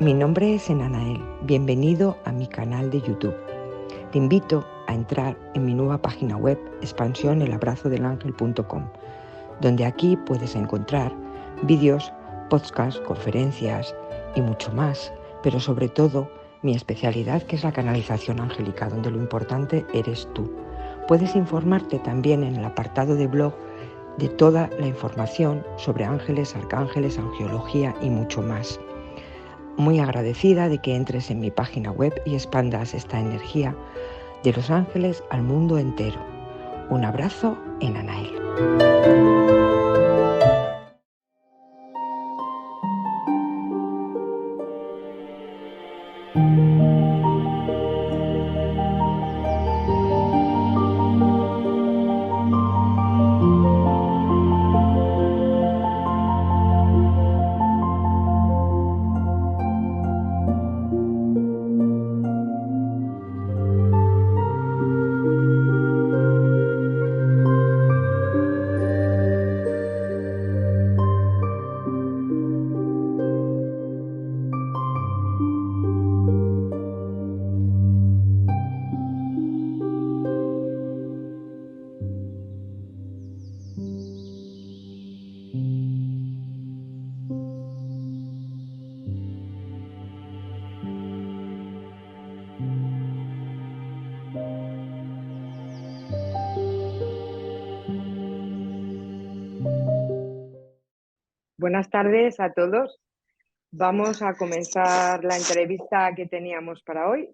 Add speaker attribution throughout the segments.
Speaker 1: Mi nombre es Enanael, bienvenido a mi canal de YouTube. Te invito a entrar en mi nueva página web expansionelabrazodelangel.com, donde aquí puedes encontrar vídeos, podcasts, conferencias y mucho más, pero sobre todo mi especialidad, que es la canalización angélica, donde lo importante eres tú. Puedes informarte también en el apartado de blog de toda la información sobre ángeles, arcángeles, angiología y mucho más. Muy agradecida de que entres en mi página web y expandas esta energía de los ángeles al mundo entero. Un abrazo, Enanael.
Speaker 2: Buenas tardes a todos. Vamos a comenzar la entrevista que teníamos para hoy,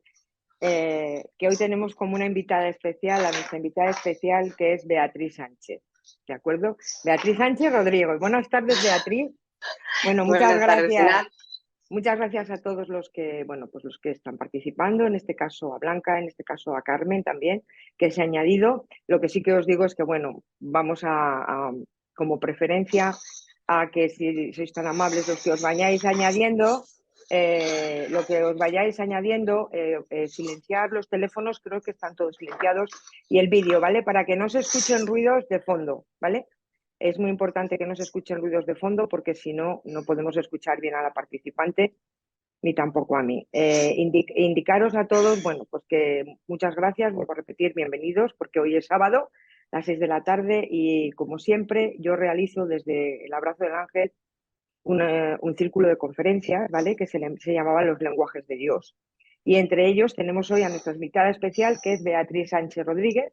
Speaker 2: que hoy tenemos como una invitada especial, a nuestra invitada especial, que es Beatriz Sánchez. ¿De acuerdo? Beatriz Sánchez Rodrigo. Buenas tardes, Beatriz. Bueno, muchas gracias. Muchas gracias a todos los que, los que están participando, en este caso a Blanca, en este caso a Carmen también, que se ha añadido. Lo que sí que os digo es que, vamos como preferencia a que si sois tan amables los que os vayáis añadiendo, silenciar los teléfonos, creo que están todos silenciados, y el vídeo, ¿vale? Para que no se escuchen ruidos de fondo, ¿vale? Es muy importante que no se escuchen ruidos de fondo porque si no, no podemos escuchar bien a la participante ni tampoco a mí. Indicaros a todos, pues que muchas gracias, vuelvo a repetir, bienvenidos, porque hoy es sábado, a las 6 de la tarde, y como siempre, yo realizo desde el Abrazo del Ángel un círculo de conferencias, ¿vale? Que se llamaba Los Lenguajes de Dios. Y entre ellos tenemos hoy a nuestra invitada especial, que es Beatriz Sánchez Rodríguez,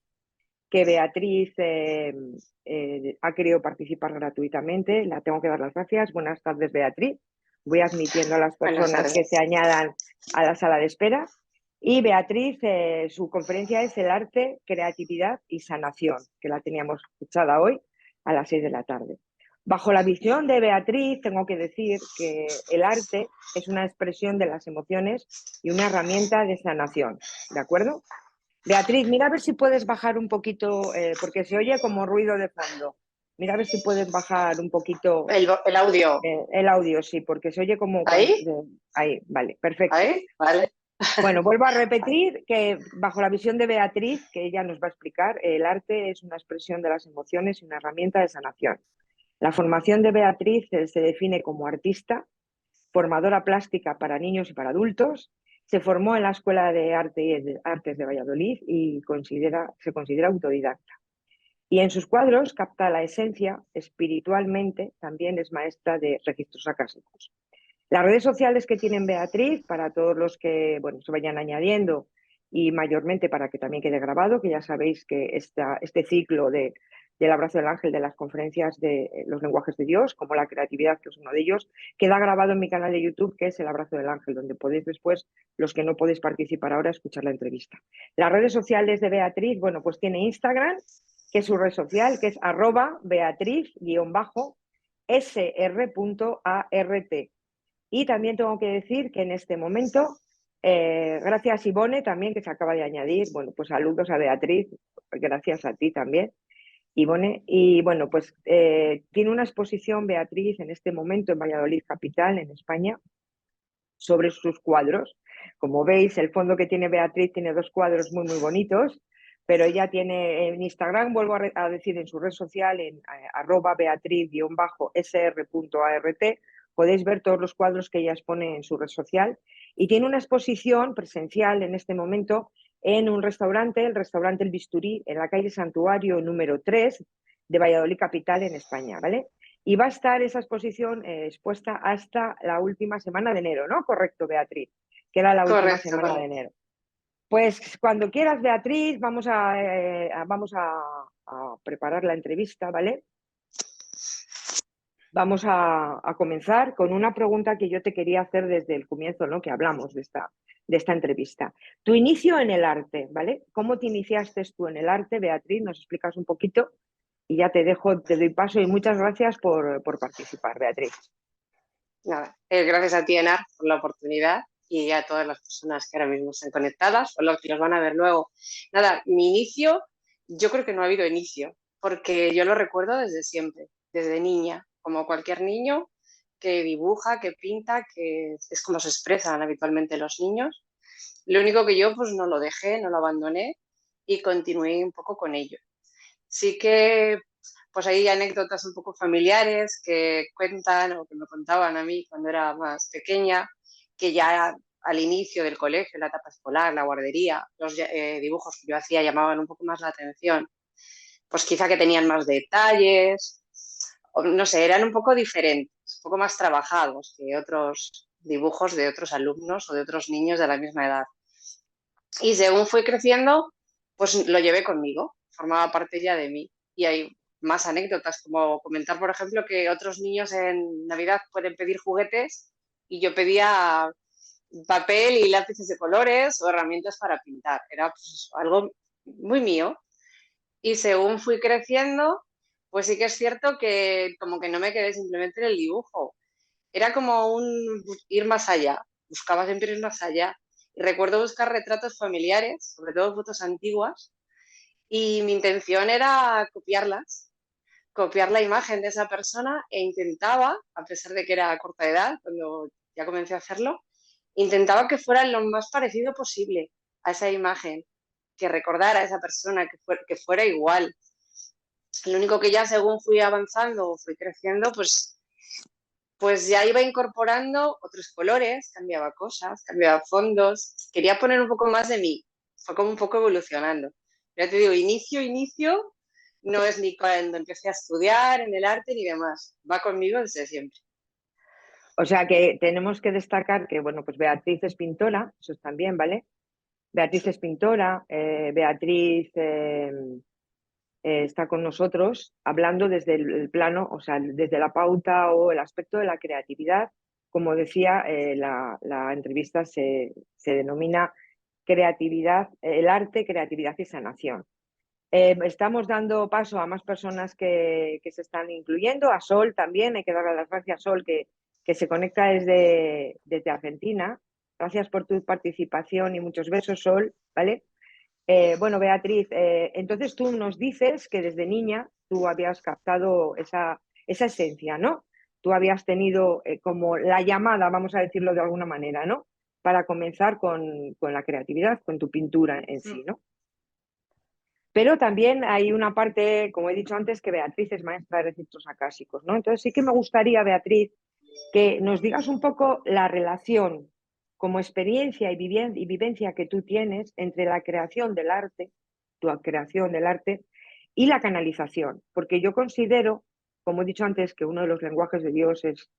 Speaker 2: que Beatriz ha querido participar gratuitamente. La tengo que dar las gracias. Buenas tardes, Beatriz. Voy admitiendo a las personas que se añadan a la sala de espera. Y Beatriz, su conferencia es El arte, creatividad y sanación, que la teníamos escuchada hoy a las 6 de la tarde. Bajo la visión de Beatriz, tengo que decir que el arte es una expresión de las emociones y una herramienta de sanación, ¿de acuerdo? Beatriz, mira a ver si puedes bajar un poquito, porque se oye como ruido de fondo. Mira a ver si puedes bajar un poquito.
Speaker 3: El audio.
Speaker 2: El audio, sí, porque se oye como...
Speaker 3: ¿Ahí?
Speaker 2: Ahí, vale, perfecto.
Speaker 3: ¿Ahí? Vale.
Speaker 2: Bueno, vuelvo a repetir que bajo la visión de Beatriz, que ella nos va a explicar, el arte es una expresión de las emociones y una herramienta de sanación. La formación de Beatriz se define como artista, formadora plástica para niños y para adultos. Se formó en la Escuela de Artes de Valladolid y se considera autodidacta. Y en sus cuadros capta la esencia, espiritualmente también es maestra de registros acásicos. Las redes sociales que tienen Beatriz, para todos los que se vayan añadiendo y mayormente para que también quede grabado, que ya sabéis que este ciclo del Abrazo del Ángel, de las conferencias de los lenguajes de Dios, como la creatividad, que es uno de ellos, queda grabado en mi canal de YouTube, que es El Abrazo del Ángel, donde podéis después, los que no podéis participar ahora, escuchar la entrevista. Las redes sociales de Beatriz, pues tiene Instagram, que es su red social, que es @Beatriz_sr.art. Y también tengo que decir que en este momento, gracias Ivone también, que se acaba de añadir, pues saludos a Beatriz, gracias a ti también, Ivone. Y tiene una exposición Beatriz en este momento en Valladolid capital, en España, sobre sus cuadros. Como veis, el fondo que tiene Beatriz tiene dos cuadros muy, muy bonitos, pero ella tiene en Instagram, vuelvo a decir, en su red social, en @Beatriz_sr.art, podéis ver todos los cuadros que ella expone en su red social y tiene una exposición presencial en este momento en un restaurante, el restaurante El Bisturí, en la calle Santuario número 3 de Valladolid Capital, en España, ¿vale? Y va a estar esa exposición expuesta hasta la última semana de enero, ¿no? Correcto, Beatriz, que era la última
Speaker 3: Correcto,
Speaker 2: semana de
Speaker 3: correcto.
Speaker 2: enero. Pues cuando quieras, Beatriz, vamos a preparar la entrevista, ¿vale? Vamos a comenzar con una pregunta que yo te quería hacer desde el comienzo, ¿no? Que hablamos de esta entrevista. Tu inicio en el arte, ¿vale? ¿Cómo te iniciaste tú en el arte, Beatriz? ¿Nos explicas un poquito? Y ya te dejo, te doy paso y muchas gracias por participar, Beatriz.
Speaker 3: Nada, gracias a ti, Enar, por la oportunidad y a todas las personas que ahora mismo están conectadas o los que los van a ver luego. Nada, mi inicio, yo creo que no ha habido inicio, porque yo lo recuerdo desde siempre, desde niña, como cualquier niño que dibuja, que pinta, que es como se expresan habitualmente los niños. Lo único que yo pues no lo dejé, no lo abandoné y continué un poco con ello. Sí que pues hay anécdotas un poco familiares que cuentan o que me contaban a mí cuando era más pequeña, que ya al inicio del colegio, la etapa escolar, la guardería, los dibujos que yo hacía llamaban un poco más la atención. Pues quizá que tenían más detalles, o no sé, eran un poco diferentes, un poco más trabajados que otros dibujos de otros alumnos o de otros niños de la misma edad. Y según fui creciendo, pues lo llevé conmigo, formaba parte ya de mí. Y hay más anécdotas, como comentar, por ejemplo, que otros niños en Navidad pueden pedir juguetes y yo pedía papel y lápices de colores o herramientas para pintar. Era pues, algo muy mío. Y según fui creciendo, pues sí que es cierto que como que no me quedé simplemente en el dibujo. Era como un ir más allá, buscaba siempre ir más allá. Y recuerdo buscar retratos familiares, sobre todo fotos antiguas, y mi intención era copiarlas, copiar la imagen de esa persona e intentaba, a pesar de que era a corta edad, cuando ya comencé a hacerlo, intentaba que fuera lo más parecido posible a esa imagen, que recordara a esa persona, que fuera igual. Lo único que ya según fui avanzando o fui creciendo, pues ya iba incorporando otros colores, cambiaba cosas, cambiaba fondos, quería poner un poco más de mí, fue como un poco evolucionando. Ya te digo, inicio, no es ni cuando empecé a estudiar en el arte ni demás, va conmigo desde siempre.
Speaker 2: O sea que tenemos que destacar que, bueno, pues Beatriz es pintora, eso también, ¿vale? Beatriz es pintora, Beatriz está con nosotros hablando desde el plano, o sea, desde la pauta o el aspecto de la creatividad. Como decía, la entrevista se denomina creatividad, el arte, creatividad y sanación. Estamos dando paso a más personas que se están incluyendo, a Sol también, hay que darle las gracias a Sol que se conecta desde Argentina. Gracias por tu participación y muchos besos, Sol, ¿vale? Bueno, Beatriz, entonces tú nos dices que desde niña tú habías captado esa esencia, ¿no? Tú habías tenido como la llamada, vamos a decirlo de alguna manera, ¿no? Para comenzar con la creatividad, con tu pintura en sí, ¿no? Pero también hay una parte, como he dicho antes, que Beatriz es maestra de registros acásicos, ¿no? Entonces sí que me gustaría, Beatriz, que nos digas un poco la relación como experiencia y vivencia que tú tienes entre la creación del arte, tu creación del arte, y la canalización. Porque yo considero, como he dicho antes, que uno de los lenguajes de Dios es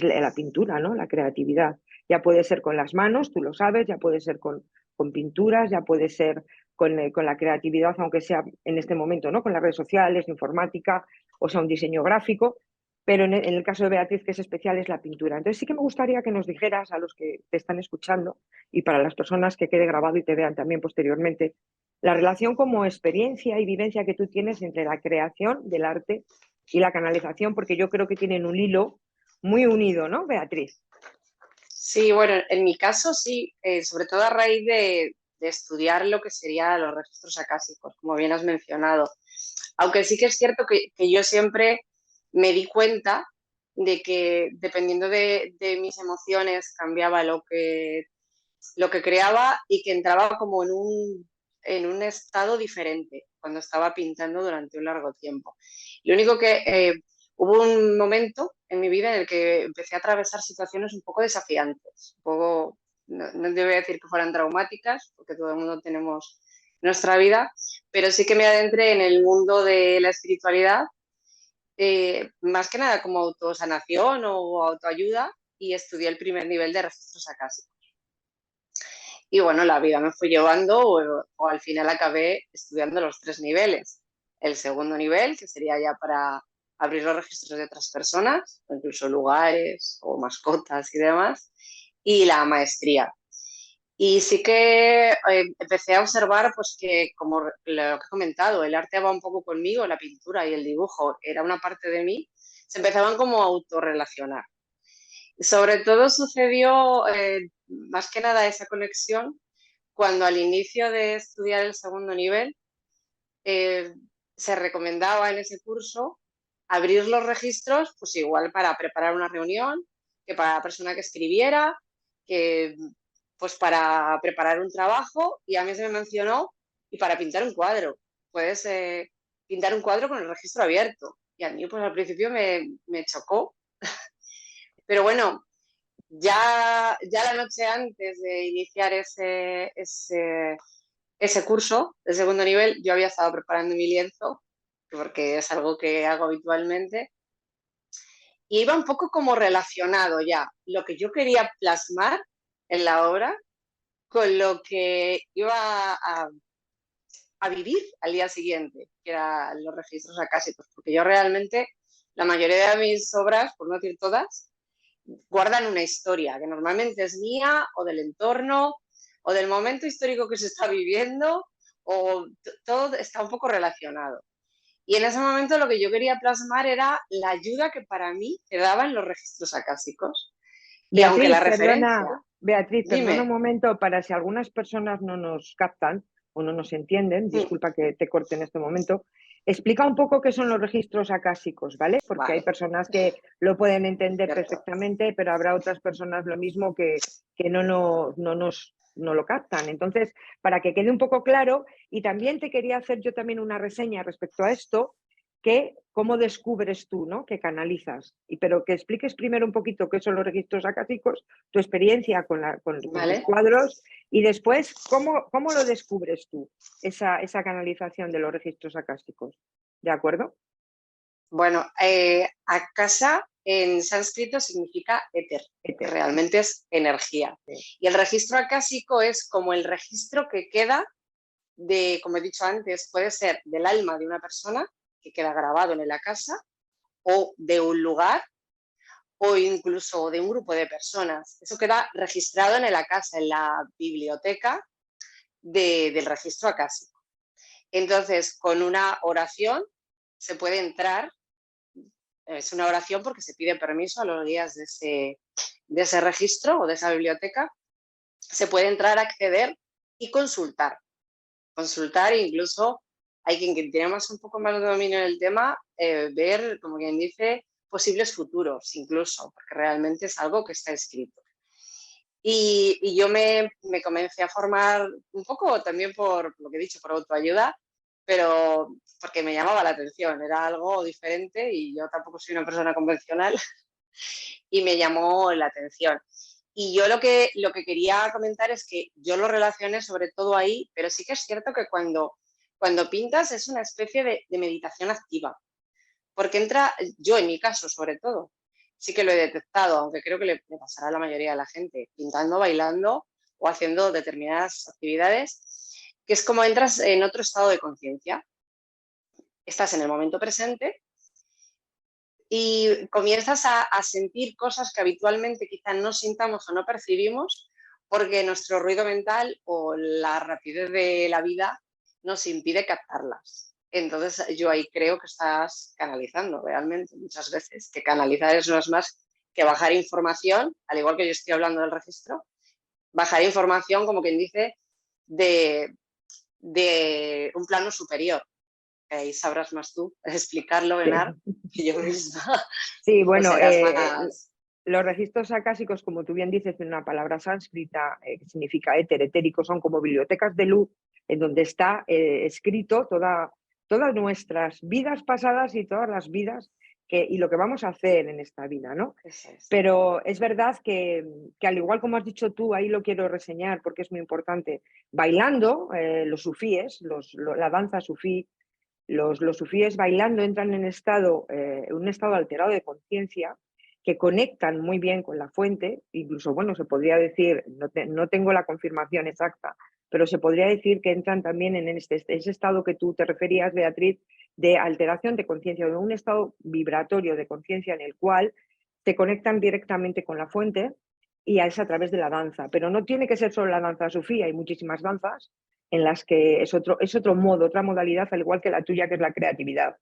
Speaker 2: la pintura, ¿no? La creatividad. Ya puede ser con las manos, tú lo sabes, ya puede ser con pinturas, ya puede ser con la creatividad, aunque sea en este momento, ¿no? Con las redes sociales, informática, o sea, un diseño gráfico, pero en el caso de Beatriz, que es especial, es la pintura. Entonces sí que me gustaría que nos dijeras a los que te están escuchando y para las personas que quede grabado y te vean también posteriormente, la relación como experiencia y vivencia que tú tienes entre la creación del arte y la canalización, porque yo creo que tienen un hilo muy unido, ¿no, Beatriz?
Speaker 3: Sí, bueno, en mi caso sí, sobre todo a raíz de estudiar lo que serían los registros acásicos, como bien has mencionado. Aunque sí que es cierto que yo siempre me di cuenta de que dependiendo de mis emociones cambiaba lo que creaba y que entraba como en un estado diferente cuando estaba pintando durante un largo tiempo. Lo único que hubo un momento en mi vida en el que empecé a atravesar situaciones un poco desafiantes, un poco, no te voy a decir que fueran traumáticas, porque todo el mundo tenemos nuestra vida, pero sí que me adentré en el mundo de la espiritualidad, más que nada como autosanación o autoayuda, y estudié el primer nivel de registros acásicos. Y bueno, la vida me fue llevando o al final acabé estudiando los 3 niveles. El segundo nivel, que sería ya para abrir los registros de otras personas, o incluso lugares o mascotas y demás, y la maestría. Y sí que empecé a observar pues que, como lo que he comentado, el arte va un poco conmigo, la pintura y el dibujo era una parte de mí, se empezaban como a autorrelacionar. Sobre todo sucedió más que nada esa conexión cuando al inicio de estudiar el segundo nivel eh, se recomendaba en ese curso abrir los registros, pues igual para preparar una reunión, que para la persona que escribiera, que pues para preparar un trabajo, y a mí se me mencionó, y para pintar un cuadro. Puedes pintar un cuadro con el registro abierto. Y a mí pues al principio me chocó. Pero bueno, ya la noche antes de iniciar ese curso de segundo nivel, yo había estado preparando mi lienzo, porque es algo que hago habitualmente, y iba un poco como relacionado ya lo que yo quería plasmar en la obra con lo que iba a vivir al día siguiente, que eran los registros acásicos, porque yo realmente, la mayoría de mis obras, por no decir todas, guardan una historia que normalmente es mía o del entorno o del momento histórico que se está viviendo, o todo está un poco relacionado. Y en ese momento lo que yo quería plasmar era la ayuda que para mí te daban los registros acásicos. Y aunque la referencia...
Speaker 2: Beatriz, perdona un
Speaker 3: Dime.
Speaker 2: momento, para si algunas personas no nos captan o no nos entienden, disculpa que te corte en este momento, explica un poco qué son los registros acásicos, ¿vale? Porque hay
Speaker 3: Vale,
Speaker 2: personas que lo pueden entender
Speaker 3: cierto.
Speaker 2: perfectamente, pero habrá otras personas lo mismo que no lo captan. Entonces, para que quede un poco claro, y también te quería hacer yo también una reseña respecto a esto, que cómo descubres tú, ¿no? Que canalizas. Pero que expliques primero un poquito qué son los registros acásicos, tu experiencia con tus
Speaker 3: Vale.
Speaker 2: cuadros, y después cómo lo descubres tú, esa canalización de los registros acásticos. ¿De acuerdo?
Speaker 3: Bueno, akasha en sánscrito significa éter, que
Speaker 2: Éter.
Speaker 3: realmente es energía.
Speaker 2: Sí.
Speaker 3: Y el registro acásico es como el registro que queda de, como he dicho antes, puede ser del alma de una persona, que queda grabado en la casa, o de un lugar, o incluso de un grupo de personas. Eso queda registrado en la casa, en la biblioteca del registro acásico. Entonces, con una oración se puede entrar. Es una oración porque se pide permiso a los guías de ese registro o de esa biblioteca. Se puede entrar, acceder y consultar. Consultar, e incluso hay quien tiene un poco más de dominio en el tema, ver, como quien dice, posibles futuros incluso, porque realmente es algo que está escrito. Y yo me comencé a formar un poco también por lo que he dicho, por autoayuda, pero porque me llamaba la atención, era algo diferente y yo tampoco soy una persona convencional y me llamó la atención. Y yo lo que quería comentar es que yo lo relacioné sobre todo ahí, pero sí que es cierto que cuando pintas es una especie de meditación activa, porque entra, yo en mi caso sobre todo, sí que lo he detectado, aunque creo que le pasará a la mayoría de la gente, pintando, bailando o haciendo determinadas actividades, que es como entras en otro estado de conciencia. Estás en el momento presente y comienzas a sentir cosas que habitualmente quizá no sintamos o no percibimos porque nuestro ruido mental o la rapidez de la vida nos impide captarlas. Entonces yo ahí creo que estás canalizando realmente muchas veces, que canalizar no es más que bajar información, al igual que yo estoy hablando del registro, bajar información, como quien dice, de un plano superior. Ahí sabrás más tú explicarlo, Enar, que yo misma.
Speaker 2: Sí,
Speaker 3: Pues
Speaker 2: bueno,
Speaker 3: serás más...
Speaker 2: los registros acásicos, como tú bien dices, en una palabra sánscrita que significa éter, etérico, son como bibliotecas de luz en donde está escrito todas nuestras vidas pasadas y todas las vidas y lo que vamos a hacer en esta vida, ¿no?
Speaker 3: Eso es.
Speaker 2: Pero es verdad que al igual como has dicho tú, ahí lo quiero reseñar porque es muy importante, bailando, los sufíes, la danza sufí, los sufíes bailando entran en un estado alterado de conciencia que conectan muy bien con la fuente, incluso, bueno, se podría decir, no tengo la confirmación exacta, pero se podría decir que entran también en ese estado que tú te referías, Beatriz, de alteración de conciencia, de un estado vibratorio de conciencia en el cual se conectan directamente con la fuente y es a través de la danza. Pero no tiene que ser solo la danza sufí, hay muchísimas danzas en las que es otro modo, otra modalidad, al igual que la tuya, que es la creatividad.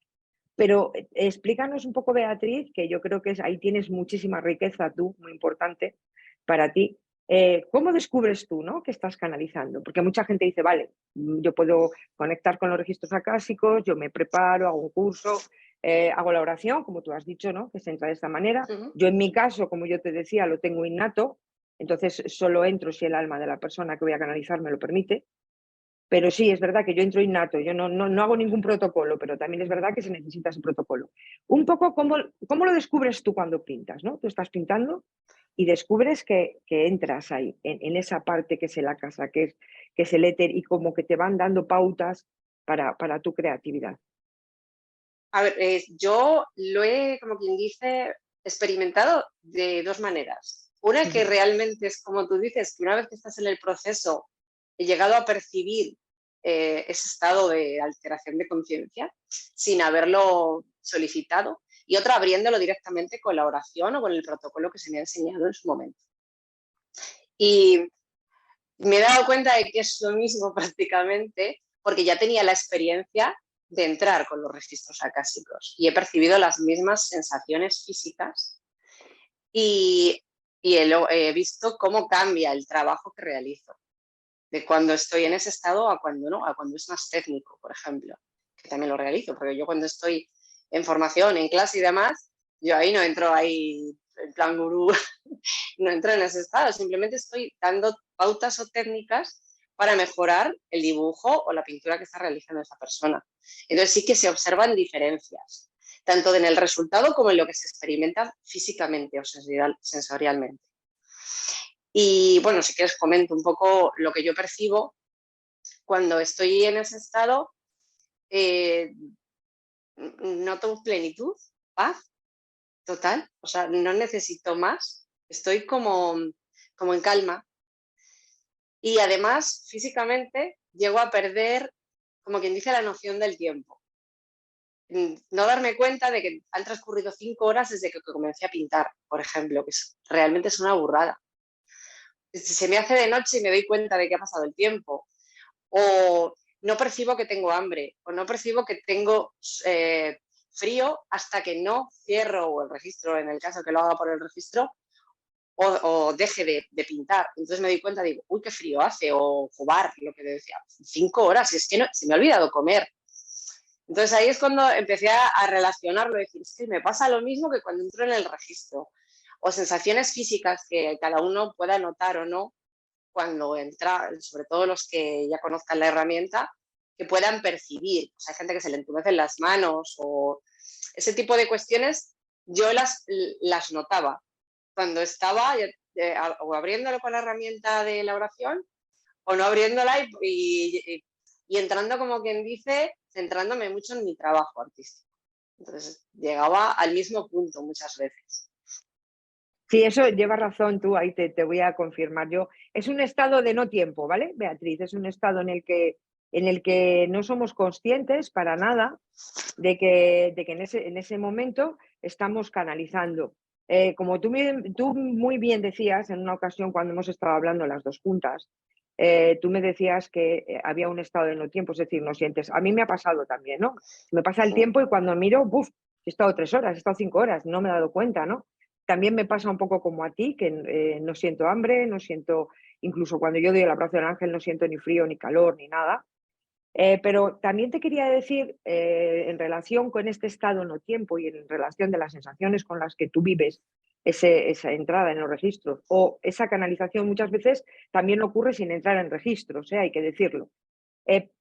Speaker 2: Pero explícanos un poco, Beatriz, que yo creo que ahí tienes muchísima riqueza tú, muy importante para ti. ¿Cómo descubres tú, ¿no?, que estás canalizando? Porque mucha gente dice, vale, yo puedo conectar con los registros acásicos, yo me preparo, hago un curso, hago la oración, como tú has dicho, ¿no?, que se entra de esta manera. Yo en mi caso, como yo te decía, lo tengo innato, entonces solo entro si el alma de la persona que voy a canalizar me lo permite. Pero sí, es verdad que yo entro innato, yo no hago ningún protocolo, pero también es verdad que se necesita ese protocolo. Un poco, ¿cómo lo descubres tú cuando pintas, ¿no? Tú estás pintando y descubres que entras ahí, en esa parte que es el akasa, que es el éter, y como que te van dando pautas para tu creatividad.
Speaker 3: A ver, yo lo he, como quien dice, experimentado de dos maneras. Una que
Speaker 2: Ujú.
Speaker 3: realmente es como tú dices, que una vez que estás en el proceso, he llegado a percibir ese estado de alteración de conciencia sin haberlo solicitado, y otra abriéndolo directamente con la oración o con el protocolo que se me ha enseñado en su momento. Y me he dado cuenta de que es lo mismo prácticamente, porque ya tenía la experiencia de entrar con los registros acásicos y he percibido las mismas sensaciones físicas y, he visto cómo cambia el trabajo que realizo, de cuando estoy en ese estado a cuando no, a cuando es más técnico, por ejemplo, que también lo realizo, porque yo cuando estoy en formación, en clase y demás, yo ahí no entro ahí en plan gurú, no entro en ese estado, simplemente estoy dando pautas o técnicas para mejorar el dibujo o la pintura que está realizando esa persona. Entonces sí que se observan diferencias, tanto en el resultado como en lo que se experimenta físicamente o sensorialmente. Y bueno, si quieres comento un poco lo que yo percibo cuando estoy en ese estado. eh, Noto plenitud, paz total, o sea, no necesito más, estoy como en calma. Y además, físicamente, llego a perder, como quien dice, la noción del tiempo. No darme cuenta de que han transcurrido 5 horas desde que comencé a pintar, por ejemplo, que realmente es una burrada. Se me hace de noche y me doy cuenta de que ha pasado el tiempo. O no percibo que tengo hambre, o no percibo que tengo frío hasta que no cierro el registro, en el caso que lo haga por el registro, o deje de pintar. Entonces me doy cuenta, digo, uy, qué frío hace, o jugar, lo que decía, 5 horas, y es que no, se me ha olvidado comer. Entonces ahí es cuando empecé a relacionarlo, decir, es que me pasa lo mismo que cuando entro en el registro, o sensaciones físicas que cada uno pueda notar o no cuando entra, sobre todo los que ya conozcan la herramienta, que puedan percibir. O sea, hay gente que se le entumecen las manos o ese tipo de cuestiones, yo las notaba cuando estaba o abriéndolo con la herramienta de la oración o no abriéndola y entrando, como quien dice, centrándome mucho en mi trabajo artístico. Entonces, llegaba al mismo punto muchas veces.
Speaker 2: Sí, eso lleva razón tú, ahí te voy a confirmar yo. Es un estado de no tiempo, ¿vale, Beatriz? Es un estado en el que no somos conscientes para nada de que en ese momento estamos canalizando. Como tú muy bien decías en una ocasión cuando hemos estado hablando las dos juntas, tú me decías que había un estado de no tiempo, es decir, no sientes. A mí me ha pasado también, ¿no? Me pasa el
Speaker 3: Sí.
Speaker 2: tiempo y cuando miro, ¡buf! He estado 3 horas, he estado 5 horas, no me he dado cuenta, ¿no? También me pasa un poco como a ti, que no siento hambre, no siento, incluso cuando yo doy el abrazo del ángel, no siento ni frío, ni calor, ni nada. Pero también te quería decir, en relación con este estado no tiempo y en relación de las sensaciones con las que tú vives esa entrada en los registros o esa canalización, muchas veces también ocurre sin entrar en registros, hay que decirlo.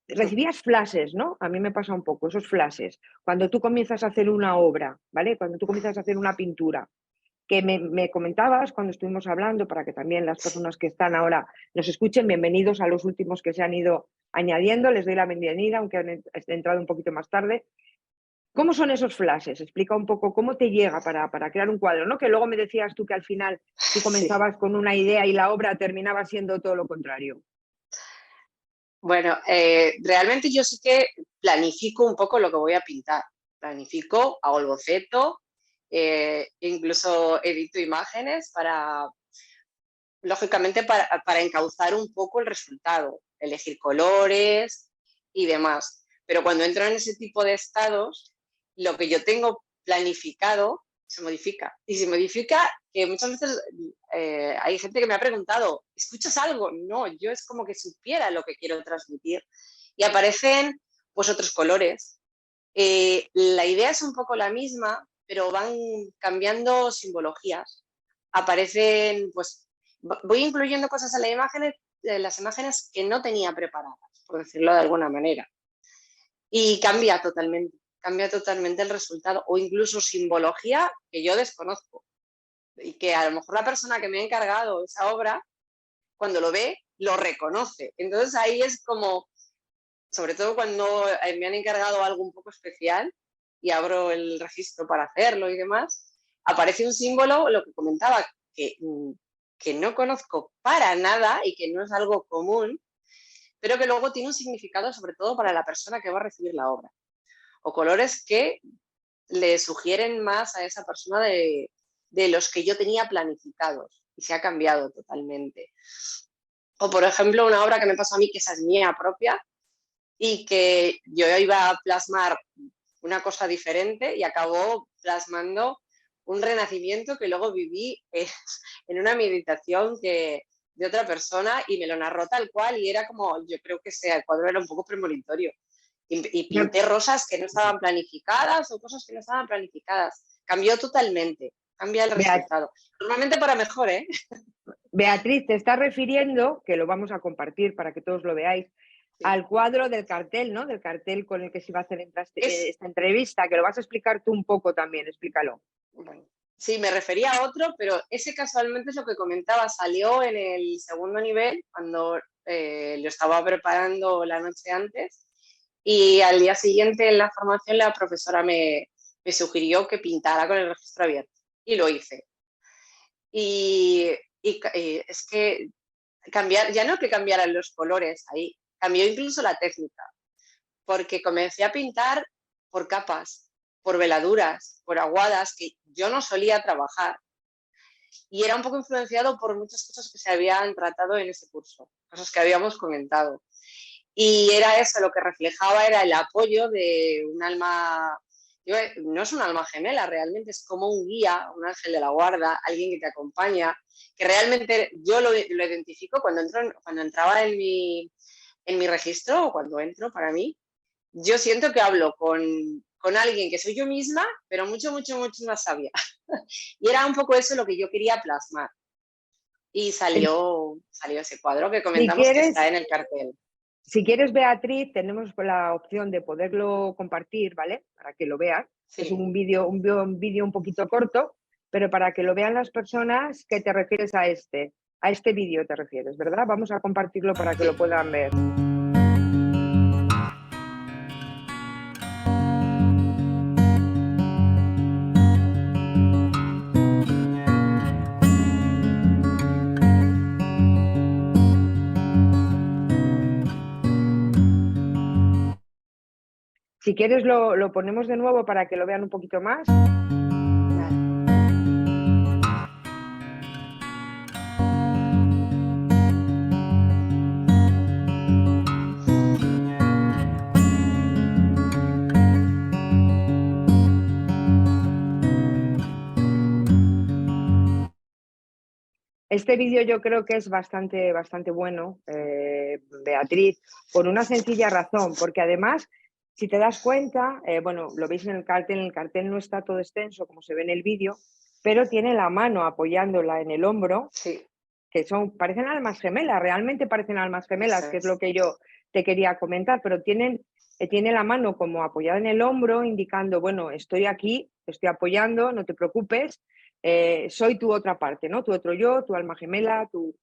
Speaker 2: Recibías flashes, ¿no? A mí me pasa un poco, esos flashes. Cuando tú comienzas a hacer una obra, ¿vale? Cuando tú comienzas a hacer una pintura, que me comentabas cuando estuvimos hablando, para que también las personas que están ahora nos escuchen, bienvenidos a los últimos que se han ido añadiendo, les doy la bienvenida, aunque han entrado un poquito más tarde. ¿Cómo son esos flashes? Explica un poco cómo te llega para crear un cuadro, ¿no? Que luego me decías tú que al final tú comenzabas con una idea y la obra terminaba siendo todo lo contrario.
Speaker 3: Bueno, realmente yo sí que planifico un poco lo que voy a pintar. Planifico, hago el boceto, incluso edito imágenes lógicamente, para encauzar un poco el resultado, elegir colores y demás. Pero cuando entro en ese tipo de estados, lo que yo tengo planificado se modifica. Y se modifica que muchas veces hay gente que me ha preguntado, ¿escuchas algo? No, yo es como que supiera lo que quiero transmitir. Y aparecen pues otros colores. La idea es un poco la misma, pero van cambiando simbologías. Aparecen, pues, voy incluyendo cosas en las imágenes que no tenía preparadas, por decirlo de alguna manera. Y cambia totalmente el resultado, o incluso simbología que yo desconozco. Y que a lo mejor la persona que me ha encargado esa obra, cuando lo ve, lo reconoce. Entonces ahí es como, sobre todo cuando me han encargado algo un poco especial y abro el registro para hacerlo y demás, aparece un símbolo, lo que comentaba, que no conozco para nada y que no es algo común, pero que luego tiene un significado sobre todo para la persona que va a recibir la obra. O colores que le sugieren más a esa persona de los que yo tenía planificados y se ha cambiado totalmente. O, por ejemplo, una obra que me pasó a mí, que esa es mía propia, y que yo iba a plasmar una cosa diferente y acabó plasmando un renacimiento que luego viví en una meditación de otra persona y me lo narró tal cual y era como, yo creo que el cuadro era un poco premonitorio. Y pinté rosas que no estaban planificadas o cosas que no estaban planificadas. Cambió totalmente, cambia el resultado. Normalmente para mejor, ¿eh?
Speaker 2: Beatriz, te estás refiriendo, que lo vamos a compartir para que todos lo veáis, al cuadro del cartel, ¿no? Del cartel con el que se iba a hacer esta entrevista, que lo vas a explicar tú un poco también, explícalo.
Speaker 3: Bueno, sí, me refería a otro, pero ese casualmente es lo que comentaba, salió en el segundo nivel cuando lo estaba preparando la noche antes y al día siguiente en la formación la profesora me sugirió que pintara con el registro abierto y lo hice. Y es que ya no que cambiaran los colores ahí, cambió incluso la técnica, porque comencé a pintar por capas, por veladuras, por aguadas, que yo no solía trabajar. Y era un poco influenciado por muchas cosas que se habían tratado en ese curso, cosas que habíamos comentado. Y era eso, lo que reflejaba era el apoyo de un alma, no es un alma gemela, realmente es como un guía, un ángel de la guarda, alguien que te acompaña, que realmente yo lo identifico cuando entraba en mi registro o cuando entro para mí. Yo siento que hablo con alguien que soy yo misma, pero mucho, mucho, mucho más sabia. Y era un poco eso lo que yo quería plasmar. Y salió ese cuadro que comentamos que está en el cartel.
Speaker 2: Si quieres, Beatriz, tenemos la opción de poderlo compartir, ¿vale? Para que lo veas. Sí. Es un vídeo un poquito corto, pero para que lo vean las personas que te refieres a este vídeo te refieres, ¿verdad? Vamos a compartirlo para que lo puedan ver. Si quieres lo ponemos de nuevo para que lo vean un poquito más. Este vídeo yo creo que es bastante bueno, Beatriz, por una sencilla razón, porque además, si te das cuenta, bueno, lo veis en el cartel no está todo extenso como se ve en el vídeo, pero tiene la mano apoyándola en el hombro,
Speaker 3: sí.
Speaker 2: Que parecen almas gemelas, realmente parecen almas gemelas, que es lo que yo te quería comentar, pero tiene la mano como apoyada en el hombro, indicando, bueno, estoy aquí, te estoy apoyando, no te preocupes, soy tu otra parte, ¿no? Tu otro yo, tu alma gemela, tu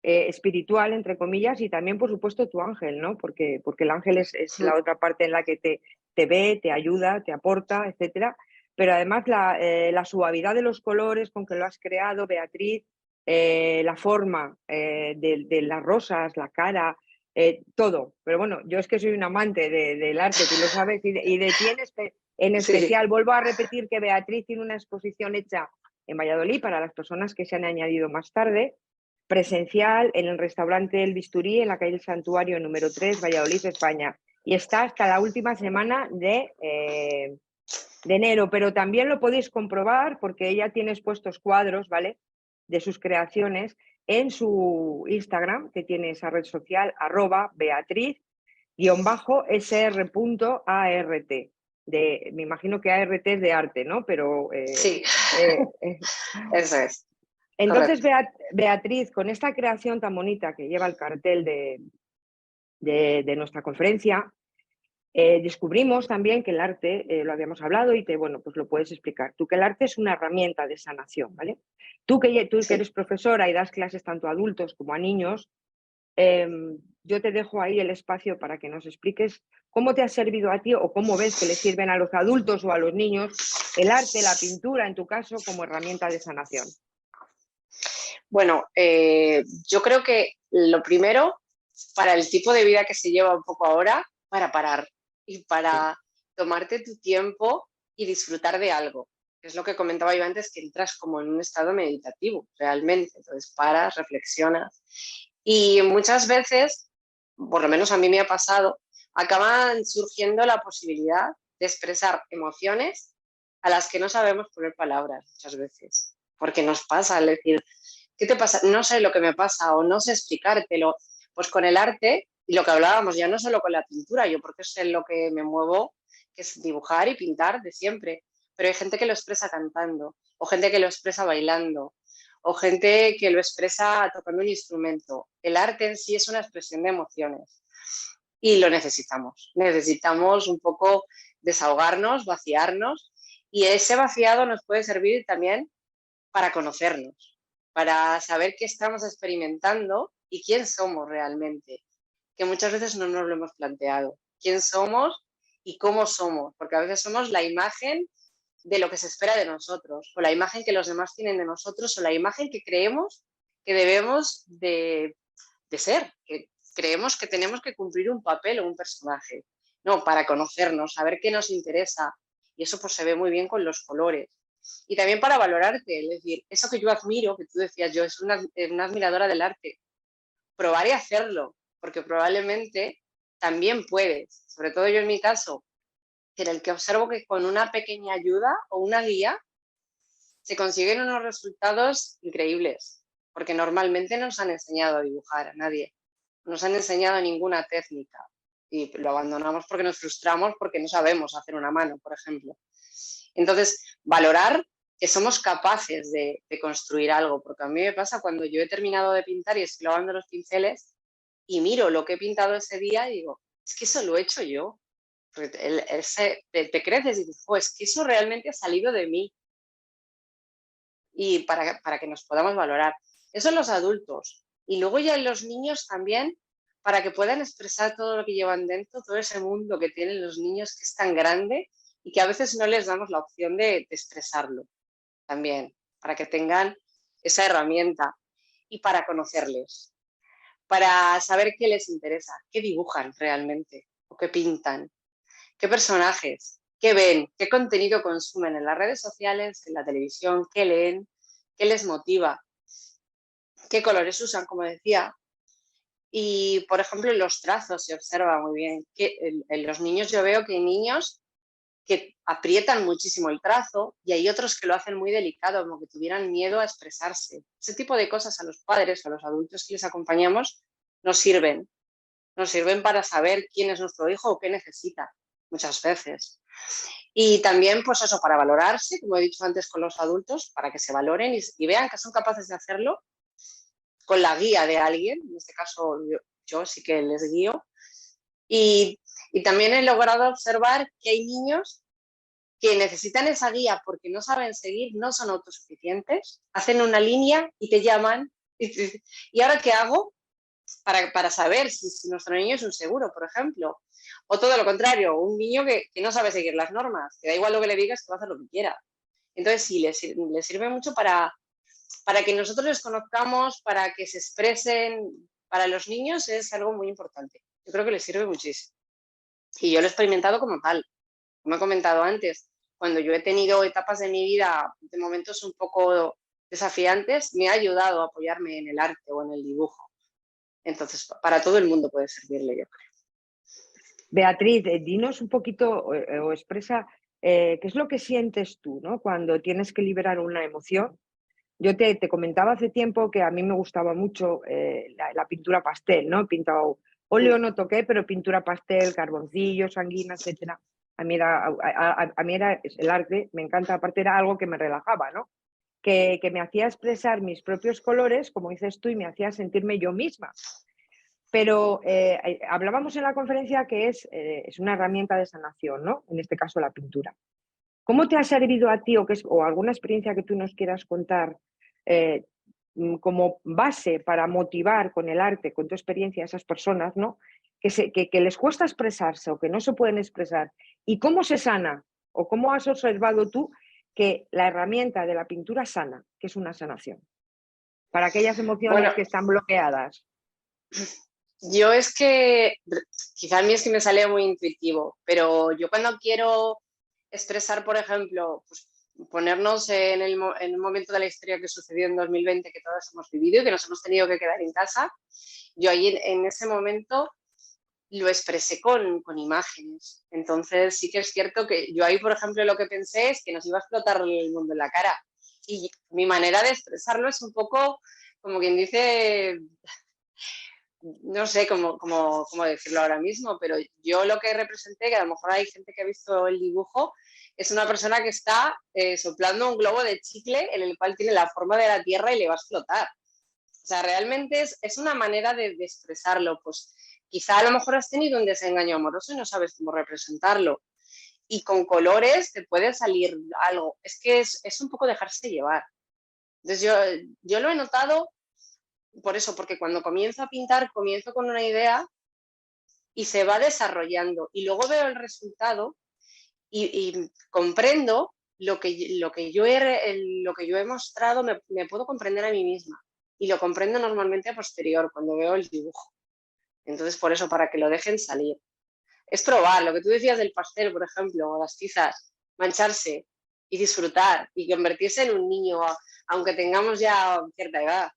Speaker 2: espiritual, entre comillas, y también, por supuesto, tu ángel, ¿no? Porque el ángel es la otra parte en la que te ve, te ayuda, te aporta, etcétera. Pero además la suavidad de los colores con que lo has creado, Beatriz, la forma de las rosas, la cara, todo. Pero bueno, yo es que soy un amante del arte, tú lo sabes, y de ti en especial.
Speaker 3: Sí.
Speaker 2: Vuelvo a repetir que Beatriz tiene una exposición hecha en Valladolid para las personas que se han añadido más tarde, presencial en el restaurante El Bisturí, en la calle del Santuario número 3, Valladolid, España. Y está hasta la última semana de enero, pero también lo podéis comprobar porque ella tiene expuestos cuadros, ¿vale?, de sus creaciones en su Instagram, que tiene esa red social, @beatriz_sr.art. Me imagino que ART es de arte, ¿no? Pero
Speaker 3: Sí, eso es,
Speaker 2: entonces,
Speaker 3: correcto.
Speaker 2: Beatriz, con esta creación tan bonita que lleva el cartel de nuestra conferencia, descubrimos también que el arte, lo habíamos hablado y bueno, pues lo puedes explicar tú, que el arte es una herramienta de sanación, ¿vale? Tú que
Speaker 3: Sí.
Speaker 2: eres profesora y das clases tanto a adultos como a niños, yo te dejo ahí el espacio para que nos expliques cómo te ha servido a ti o cómo ves que le sirven a los adultos o a los niños el arte, la pintura, en tu caso, como herramienta de sanación.
Speaker 3: Bueno, yo creo que lo primero, para el tipo de vida que se lleva un poco ahora, para parar y
Speaker 2: Sí.
Speaker 3: para tomarte tu tiempo y disfrutar de algo. Es lo que comentaba yo antes, que entras como en un estado meditativo, realmente. Entonces paras, reflexionas. Y muchas veces, por lo menos a mí me ha pasado, acaban surgiendo la posibilidad de expresar emociones a las que no sabemos poner palabras muchas veces. Porque nos pasa, es decir, ¿qué te pasa? No sé lo que me pasa o no sé explicártelo. Pues con el arte, y lo que hablábamos, ya no solo con la pintura, yo porque es en lo que me muevo, que es dibujar y pintar de siempre, pero hay gente que lo expresa cantando, o gente que lo expresa bailando, o gente que lo expresa tocando un instrumento. El arte en sí es una expresión de emociones y lo necesitamos. Necesitamos un poco desahogarnos, vaciarnos, y ese vaciado nos puede servir también para conocernos, para saber qué estamos experimentando y quién somos realmente, que muchas veces no nos lo hemos planteado. ¿Quién somos y cómo somos? Porque a veces somos la imagen de lo que se espera de nosotros, o la imagen que los demás tienen de nosotros, o la imagen que creemos que debemos de ser, que creemos que tenemos que cumplir un papel o un personaje. No, para conocernos, saber qué nos interesa. Y eso pues se ve muy bien con los colores. Y también para valorarte, es decir, eso que yo admiro, que tú decías, yo es una admiradora del arte, probar y hacerlo, porque probablemente también puedes, sobre todo yo en mi caso, en el que observo que con una pequeña ayuda o una guía se consiguen unos resultados increíbles, porque normalmente no nos han enseñado a dibujar a nadie, no nos han enseñado ninguna técnica y lo abandonamos porque nos frustramos porque no sabemos hacer una mano, por ejemplo. Entonces, valorar que somos capaces de construir algo, porque a mí me pasa cuando yo he terminado de pintar y estoy lavando los pinceles y miro lo que he pintado ese día y digo, es que eso lo he hecho yo. Porque te creces y dices, es que eso realmente ha salido de mí, y para que nos podamos valorar. Eso en los adultos. Y luego ya en los niños también, para que puedan expresar todo lo que llevan dentro, todo ese mundo que tienen los niños, que es tan grande y que a veces no les damos la opción de expresarlo también, para que tengan esa herramienta y para conocerles, para saber qué les interesa, qué dibujan realmente o qué pintan, qué personajes, qué ven, qué contenido consumen en las redes sociales, en la televisión, qué leen, qué les motiva, qué colores usan, como decía. Y, por ejemplo, en los trazos se observa muy bien que en los niños yo veo que hay niños que aprietan muchísimo el trazo y hay otros que lo hacen muy delicado, como que tuvieran miedo a expresarse. Ese tipo de cosas a los padres, a los adultos que les acompañamos, nos sirven para saber quién es nuestro hijo o qué necesita muchas veces. Y también, pues eso, para valorarse, como he dicho antes con los adultos, para que se valoren y vean que son capaces de hacerlo con la guía de alguien, en este caso yo sí que les guío, Y también he logrado observar que hay niños que necesitan esa guía porque no saben seguir, no son autosuficientes, hacen una línea y te llaman. ¿Y ahora qué hago? Para saber si nuestro niño es un seguro, por ejemplo. O todo lo contrario, un niño que no sabe seguir las normas, que da igual lo que le digas, que va a hacer lo que quiera. Entonces sí, le sirve mucho para que nosotros les conozcamos, para que se expresen. Para los niños es algo muy importante. Yo creo que les sirve muchísimo. Y yo lo he experimentado como tal. Como he comentado antes, cuando yo he tenido etapas de mi vida de momentos un poco desafiantes, me ha ayudado a apoyarme en el arte o en el dibujo. Entonces, para todo el mundo puede servirle, yo creo.
Speaker 2: Beatriz, dinos un poquito o expresa qué es lo que sientes tú, ¿no? Cuando tienes que liberar una emoción. Yo te comentaba hace tiempo que a mí me gustaba mucho la pintura pastel, ¿no? He pintado óleo, no toqué, pero pintura pastel, carboncillo, sanguina, etcétera. A mí era el arte, me encanta, aparte era algo que me relajaba, ¿no? Que me hacía expresar mis propios colores, como dices tú, y me hacía sentirme yo misma. Pero hablábamos en la conferencia que es una herramienta de sanación, ¿no? En este caso la pintura. ¿Cómo te ha servido a ti o alguna experiencia que tú nos quieras contar como base para motivar con el arte, con tu experiencia a esas personas, ¿no? Que les cuesta expresarse o que no se pueden expresar? ¿Y cómo se sana? ¿O cómo has observado tú que la herramienta de la pintura sana, que es una sanación, para aquellas emociones
Speaker 3: Bueno,
Speaker 2: que están bloqueadas?
Speaker 3: yo es que, quizá a mí es que me sale muy intuitivo, pero yo cuando quiero expresar, por ejemplo, pues ponernos en un momento de la historia que sucedió en 2020, que todos hemos vivido y que nos hemos tenido que quedar en casa, yo ahí en ese momento lo expresé con imágenes. Entonces sí que es cierto que yo ahí, por ejemplo, lo que pensé es que nos iba a explotar el mundo en la cara. Y mi manera de expresarlo es un poco, como quien dice, no sé cómo decirlo ahora mismo, pero yo lo que representé, que a lo mejor hay gente que ha visto el dibujo, es una persona que está soplando un globo de chicle en el cual tiene la forma de la Tierra y le va a explotar. O sea, realmente es una manera de expresarlo. Pues quizá a lo mejor has tenido un desengaño amoroso y no sabes cómo representarlo. Y con colores te puede salir algo. Es que es un poco dejarse llevar. Entonces yo lo he notado por eso, porque cuando comienzo a pintar, comienzo con una idea y se va desarrollando. Y luego veo el resultado y comprendo lo que yo he mostrado, me puedo comprender a mí misma. Y lo comprendo normalmente a posterior, cuando veo el dibujo. Entonces, por eso, para que lo dejen salir. Es probar, lo que tú decías del pastel, por ejemplo, o las tizas, mancharse y disfrutar y convertirse en un niño, aunque tengamos ya cierta edad,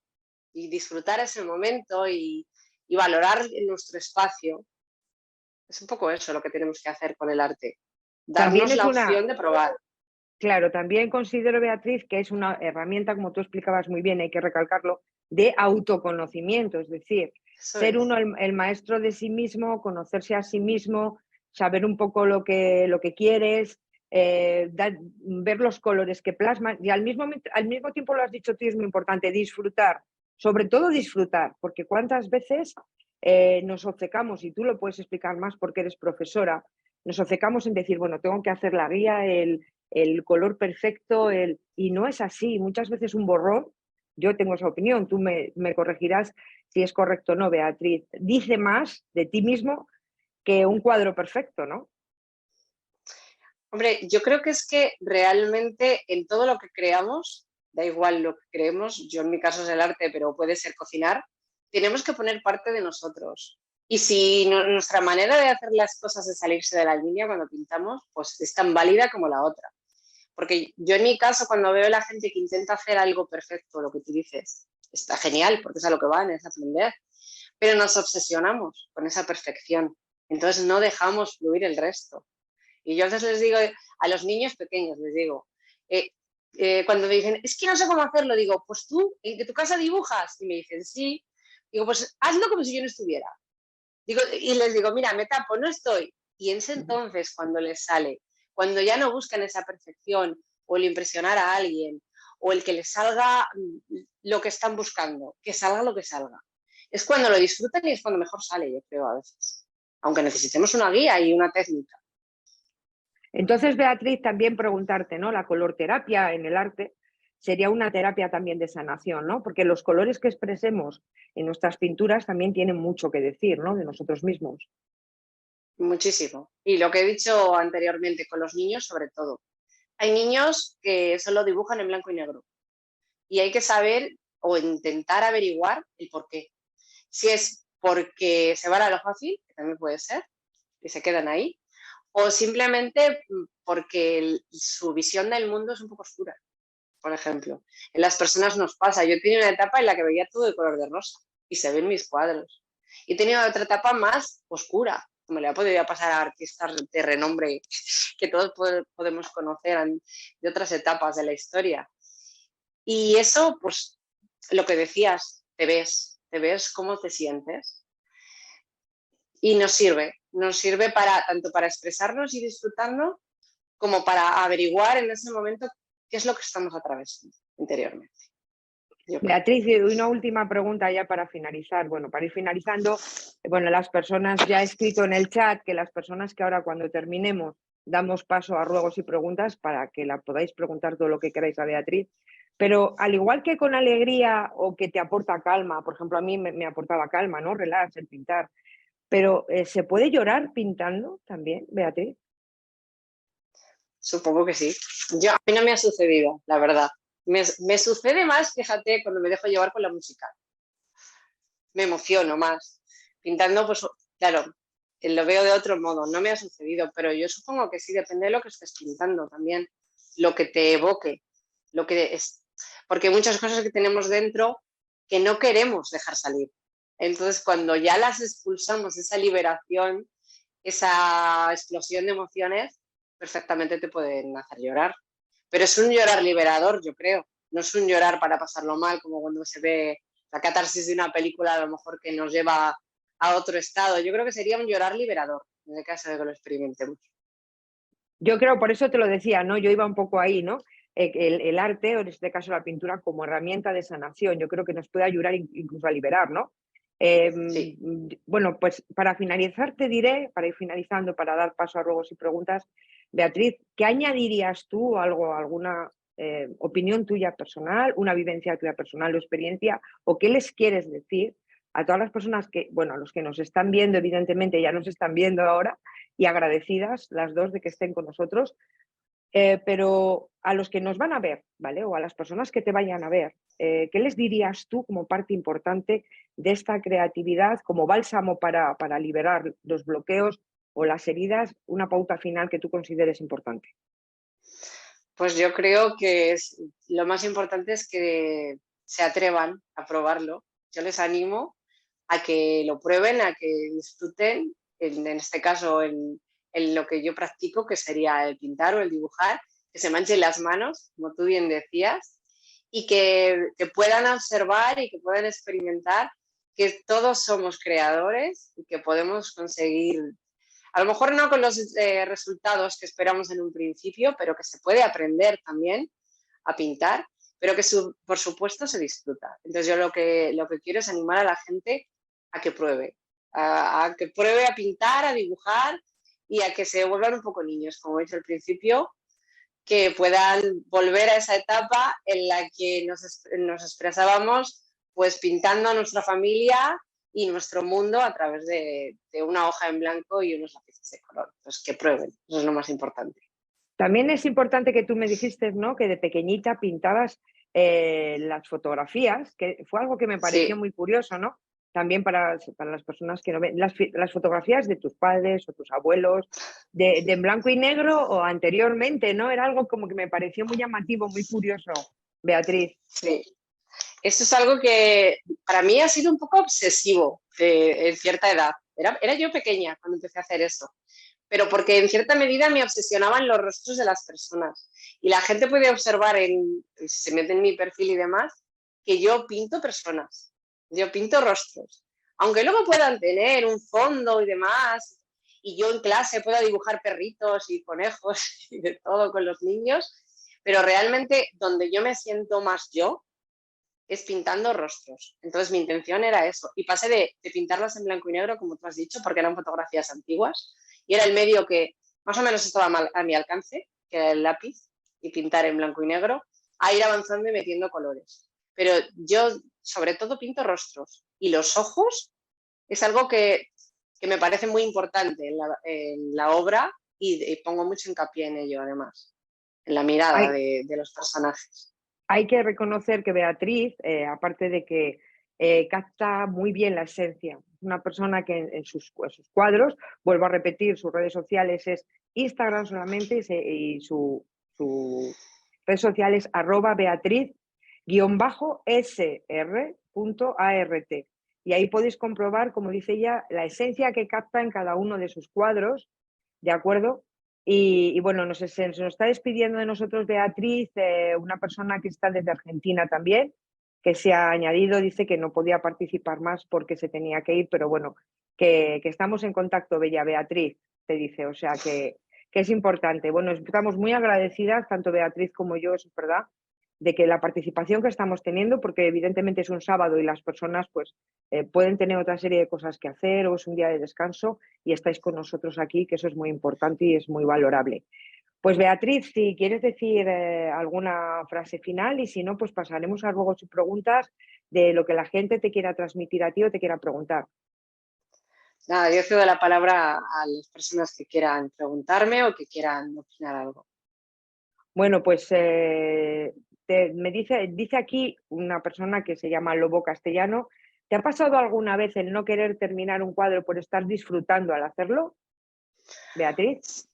Speaker 3: y disfrutar ese momento y valorar nuestro espacio. Es un poco eso lo que tenemos que hacer con el arte,
Speaker 2: También
Speaker 3: darnos
Speaker 2: es
Speaker 3: la
Speaker 2: una,
Speaker 3: opción de probar.
Speaker 2: claro, también considero, Beatriz, que es una herramienta, como tú explicabas muy bien, hay que recalcarlo, de autoconocimiento, es decir,
Speaker 3: Eso
Speaker 2: ser
Speaker 3: es.
Speaker 2: uno el maestro de sí mismo, conocerse a sí mismo, saber un poco lo que quieres, ver los colores que plasman y al mismo tiempo, lo has dicho tú, es muy importante, disfrutar, sobre todo disfrutar, porque cuántas veces nos obcecamos, y tú lo puedes explicar más porque eres profesora, nos obcecamos en decir, bueno, tengo que hacer la guía, el color perfecto, y no es así. Muchas veces un borrón, yo tengo esa opinión, tú me corregirás si es correcto o no, Beatriz, dice más de ti mismo que un cuadro perfecto, ¿no?
Speaker 3: Hombre, yo creo que es que realmente en todo lo que creamos, da igual lo que creemos, yo en mi caso es el arte, pero puede ser cocinar, tenemos que poner parte de nosotros. Y si nuestra manera de hacer las cosas es salirse de la línea cuando pintamos, pues es tan válida como la otra. Porque yo en mi caso, cuando veo a la gente que intenta hacer algo perfecto, lo que tú dices, está genial, porque es a lo que van, es aprender, pero nos obsesionamos con esa perfección. Entonces no dejamos fluir el resto. Y yo a veces les digo a los niños pequeños, les digo, cuando me dicen, es que no sé cómo hacerlo, digo, pues tú en tu casa dibujas. Y me dicen, sí. Digo, pues hazlo como si yo no estuviera. Digo, y les digo, mira, me tapo, no estoy. Y es entonces cuando les sale, cuando ya no buscan esa perfección o el impresionar a alguien o el que les salga lo que están buscando, que salga lo que salga. Es cuando lo disfrutan y es cuando mejor sale, yo creo, a veces. aunque necesitemos una guía y una técnica.
Speaker 2: Entonces, Beatriz, también preguntarte, ¿no? La colorterapia en el arte sería una terapia también de sanación, ¿no? Porque los colores que expresemos en nuestras pinturas también tienen mucho que decir, ¿no? De nosotros mismos.
Speaker 3: Muchísimo. Y lo que he dicho anteriormente con los niños, sobre todo. Hay niños que solo dibujan en blanco y negro y hay que saber o intentar averiguar el por qué. Si es porque se van a lo fácil, que también puede ser, y se quedan ahí, o simplemente porque su visión del mundo es un poco oscura, por ejemplo. En las personas nos pasa. Yo he tenido una etapa en la que veía todo de color de rosa y se ven mis cuadros. Y he tenido otra etapa más oscura, como le ha podido pasar a artistas de renombre que todos podemos conocer de otras etapas de la historia. Y eso, pues, lo que decías, te ves cómo te sientes. Y nos sirve para, tanto para expresarnos y disfrutarnos, como para averiguar en ese momento qué es lo que estamos atravesando interiormente.
Speaker 2: Beatriz, una última pregunta ya para finalizar. Bueno, para ir finalizando, bueno, las personas, ya he escrito en el chat que las personas que ahora cuando terminemos damos paso a ruegos y preguntas para que la podáis preguntar todo lo que queráis a Beatriz. Pero al igual que con alegría o que te aporta calma, por ejemplo, a mí me aportaba calma, ¿no? Relax, el pintar. Pero ¿se puede llorar pintando también, Beatriz?
Speaker 3: Supongo que sí. A mí no me ha sucedido, la verdad. Me sucede más, fíjate, cuando me dejo llevar con la música. Me emociono más. Pintando, pues claro, lo veo de otro modo. No me ha sucedido, pero yo supongo que sí, depende de lo que estés pintando también, lo que te evoque, lo que es. Porque hay muchas cosas que tenemos dentro que no queremos dejar salir. Entonces, cuando ya las expulsamos, esa liberación, esa explosión de emociones, perfectamente te pueden hacer llorar. Pero es un llorar liberador, yo creo. No es un llorar para pasarlo mal, como cuando se ve la catarsis de una película, a lo mejor que nos lleva a otro estado. Yo creo que sería un llorar liberador, en el caso de que lo experimentemos.
Speaker 2: Yo creo, por eso te lo decía, ¿no? Yo iba un poco ahí, ¿no? El arte, o en este caso la pintura, como herramienta de sanación, yo creo que nos puede ayudar incluso a liberar, ¿no?
Speaker 3: Sí.
Speaker 2: Bueno, pues para finalizar te diré, para ir finalizando, para dar paso a ruegos y preguntas, Beatriz, ¿qué añadirías tú, alguna opinión tuya personal, una vivencia tuya personal o experiencia, o qué les quieres decir a todas las personas que, bueno, a los que nos están viendo, evidentemente ya nos están viendo ahora, y agradecidas las dos de que estén con nosotros, pero a los que nos van a ver, ¿vale? O a las personas que te vayan a ver, ¿qué les dirías tú como parte importante de esta creatividad, como bálsamo para liberar los bloqueos o las heridas, una pauta final que tú consideres importante?
Speaker 3: Pues yo creo que lo más importante es que se atrevan a probarlo. Yo les animo a que lo prueben, a que disfruten, en este caso en lo que yo practico, que sería el pintar o el dibujar, que se manchen las manos, como tú bien decías, y que puedan observar y que puedan experimentar que todos somos creadores y que podemos conseguir, a lo mejor no con los resultados que esperamos en un principio, pero que se puede aprender también a pintar, pero que por supuesto se disfruta. Entonces yo lo que quiero es animar a la gente a que pruebe, a que pruebe a pintar, a dibujar y a que se vuelvan un poco niños, como he dicho al principio, que puedan volver a esa etapa en la que nos expresábamos pues pintando a nuestra familia y nuestro mundo a través de una hoja en blanco y unos lápices de color. Pues que prueben, eso es lo más importante.
Speaker 2: También es importante que tú me dijiste, ¿no? Que de pequeñita pintabas las fotografías, que fue algo que me pareció
Speaker 3: Sí,
Speaker 2: muy curioso, ¿no? También para las personas que no ven, las fotografías de tus padres o tus abuelos, de en blanco y negro o anteriormente, ¿no? Era algo como que me pareció muy llamativo, muy curioso, Beatriz.
Speaker 3: sí. Esto es algo que para mí ha sido un poco obsesivo en cierta edad. Era yo pequeña cuando empecé a hacer eso, pero porque en cierta medida me obsesionaban los rostros de las personas. Y la gente puede observar, si se mete en mi perfil y demás, que yo pinto personas, yo pinto rostros. Aunque luego puedan tener un fondo y demás, y yo en clase pueda dibujar perritos y conejos y de todo con los niños, pero realmente donde yo me siento más yo es pintando rostros. Entonces mi intención era eso. Y pasé de pintarlas en blanco y negro, como tú has dicho, porque eran fotografías antiguas. Y era el medio que más o menos estaba a mi alcance, que era el lápiz, y pintar en blanco y negro, a ir avanzando y metiendo colores. Pero yo sobre todo pinto rostros. Y los ojos es algo que me parece muy importante en la obra y pongo mucho hincapié en ello, además, en la mirada de los personajes.
Speaker 2: Hay que reconocer que Beatriz, aparte de que capta muy bien la esencia, una persona que en sus cuadros, vuelvo a repetir, sus redes sociales es Instagram solamente y su red social es @beatriz_sr.art. Y ahí podéis comprobar, como dice ella, la esencia que capta en cada uno de sus cuadros, ¿de acuerdo? Y bueno, se nos está despidiendo de nosotros Beatriz, una persona que está desde Argentina también, que se ha añadido, dice que no podía participar más porque se tenía que ir, pero bueno, que estamos en contacto, bella Beatriz, te dice, o sea que es importante. Bueno, estamos muy agradecidas, tanto Beatriz como yo, eso es verdad, de que la participación que estamos teniendo, porque evidentemente es un sábado y las personas pues pueden tener otra serie de cosas que hacer o es un día de descanso y estáis con nosotros aquí, que eso es muy importante y es muy valorable. Pues Beatriz, si quieres decir alguna frase final y si no, pues pasaremos a luego sus preguntas de lo que la gente te quiera transmitir a ti o te quiera preguntar.
Speaker 3: Nada, yo cedo la palabra a las personas que quieran preguntarme o que quieran opinar algo.
Speaker 2: Bueno, pues me dice aquí una persona que se llama Lobo Castellano, ¿te ha pasado alguna vez el no querer terminar un cuadro por estar disfrutando al hacerlo? Beatriz.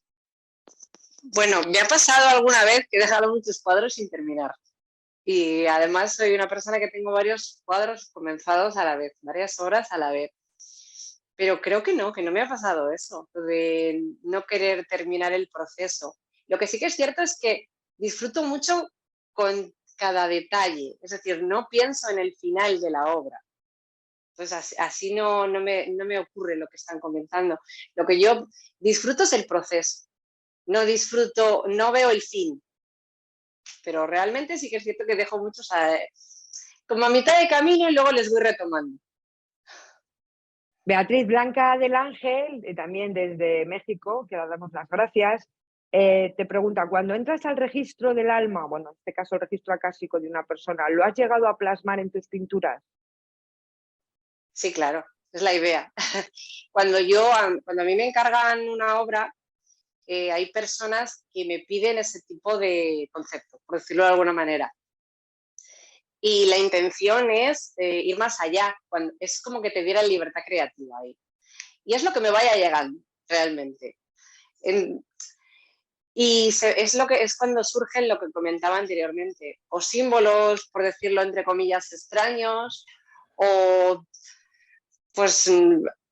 Speaker 3: Bueno, me ha pasado alguna vez que he dejado muchos cuadros sin terminar. Y además soy una persona que tengo varios cuadros comenzados a la vez, varias obras a la vez. Pero creo que no me ha pasado eso, de no querer terminar el proceso. Lo que sí que es cierto es que disfruto mucho con cada detalle, es decir, no pienso en el final de la obra. Entonces, así no me ocurre lo que están comentando. Lo que yo disfruto es el proceso, no veo el fin, pero realmente sí que es cierto que dejo muchos como a mitad de camino y luego les voy retomando.
Speaker 2: Beatriz Blanca del Ángel, también desde México, que le damos las gracias, te pregunta, cuando entras al registro del alma, bueno, en este caso el registro acásico de una persona, ¿lo has llegado a plasmar en tus pinturas?
Speaker 3: Sí, claro, es la idea. Cuando a mí me encargan una obra, hay personas que me piden ese tipo de concepto, por decirlo de alguna manera. Y la intención es ir más allá, es como que te diera libertad creativa ahí. Y es lo que me vaya llegando, realmente. Es cuando surgen lo que comentaba anteriormente, o símbolos, por decirlo entre comillas, extraños, o pues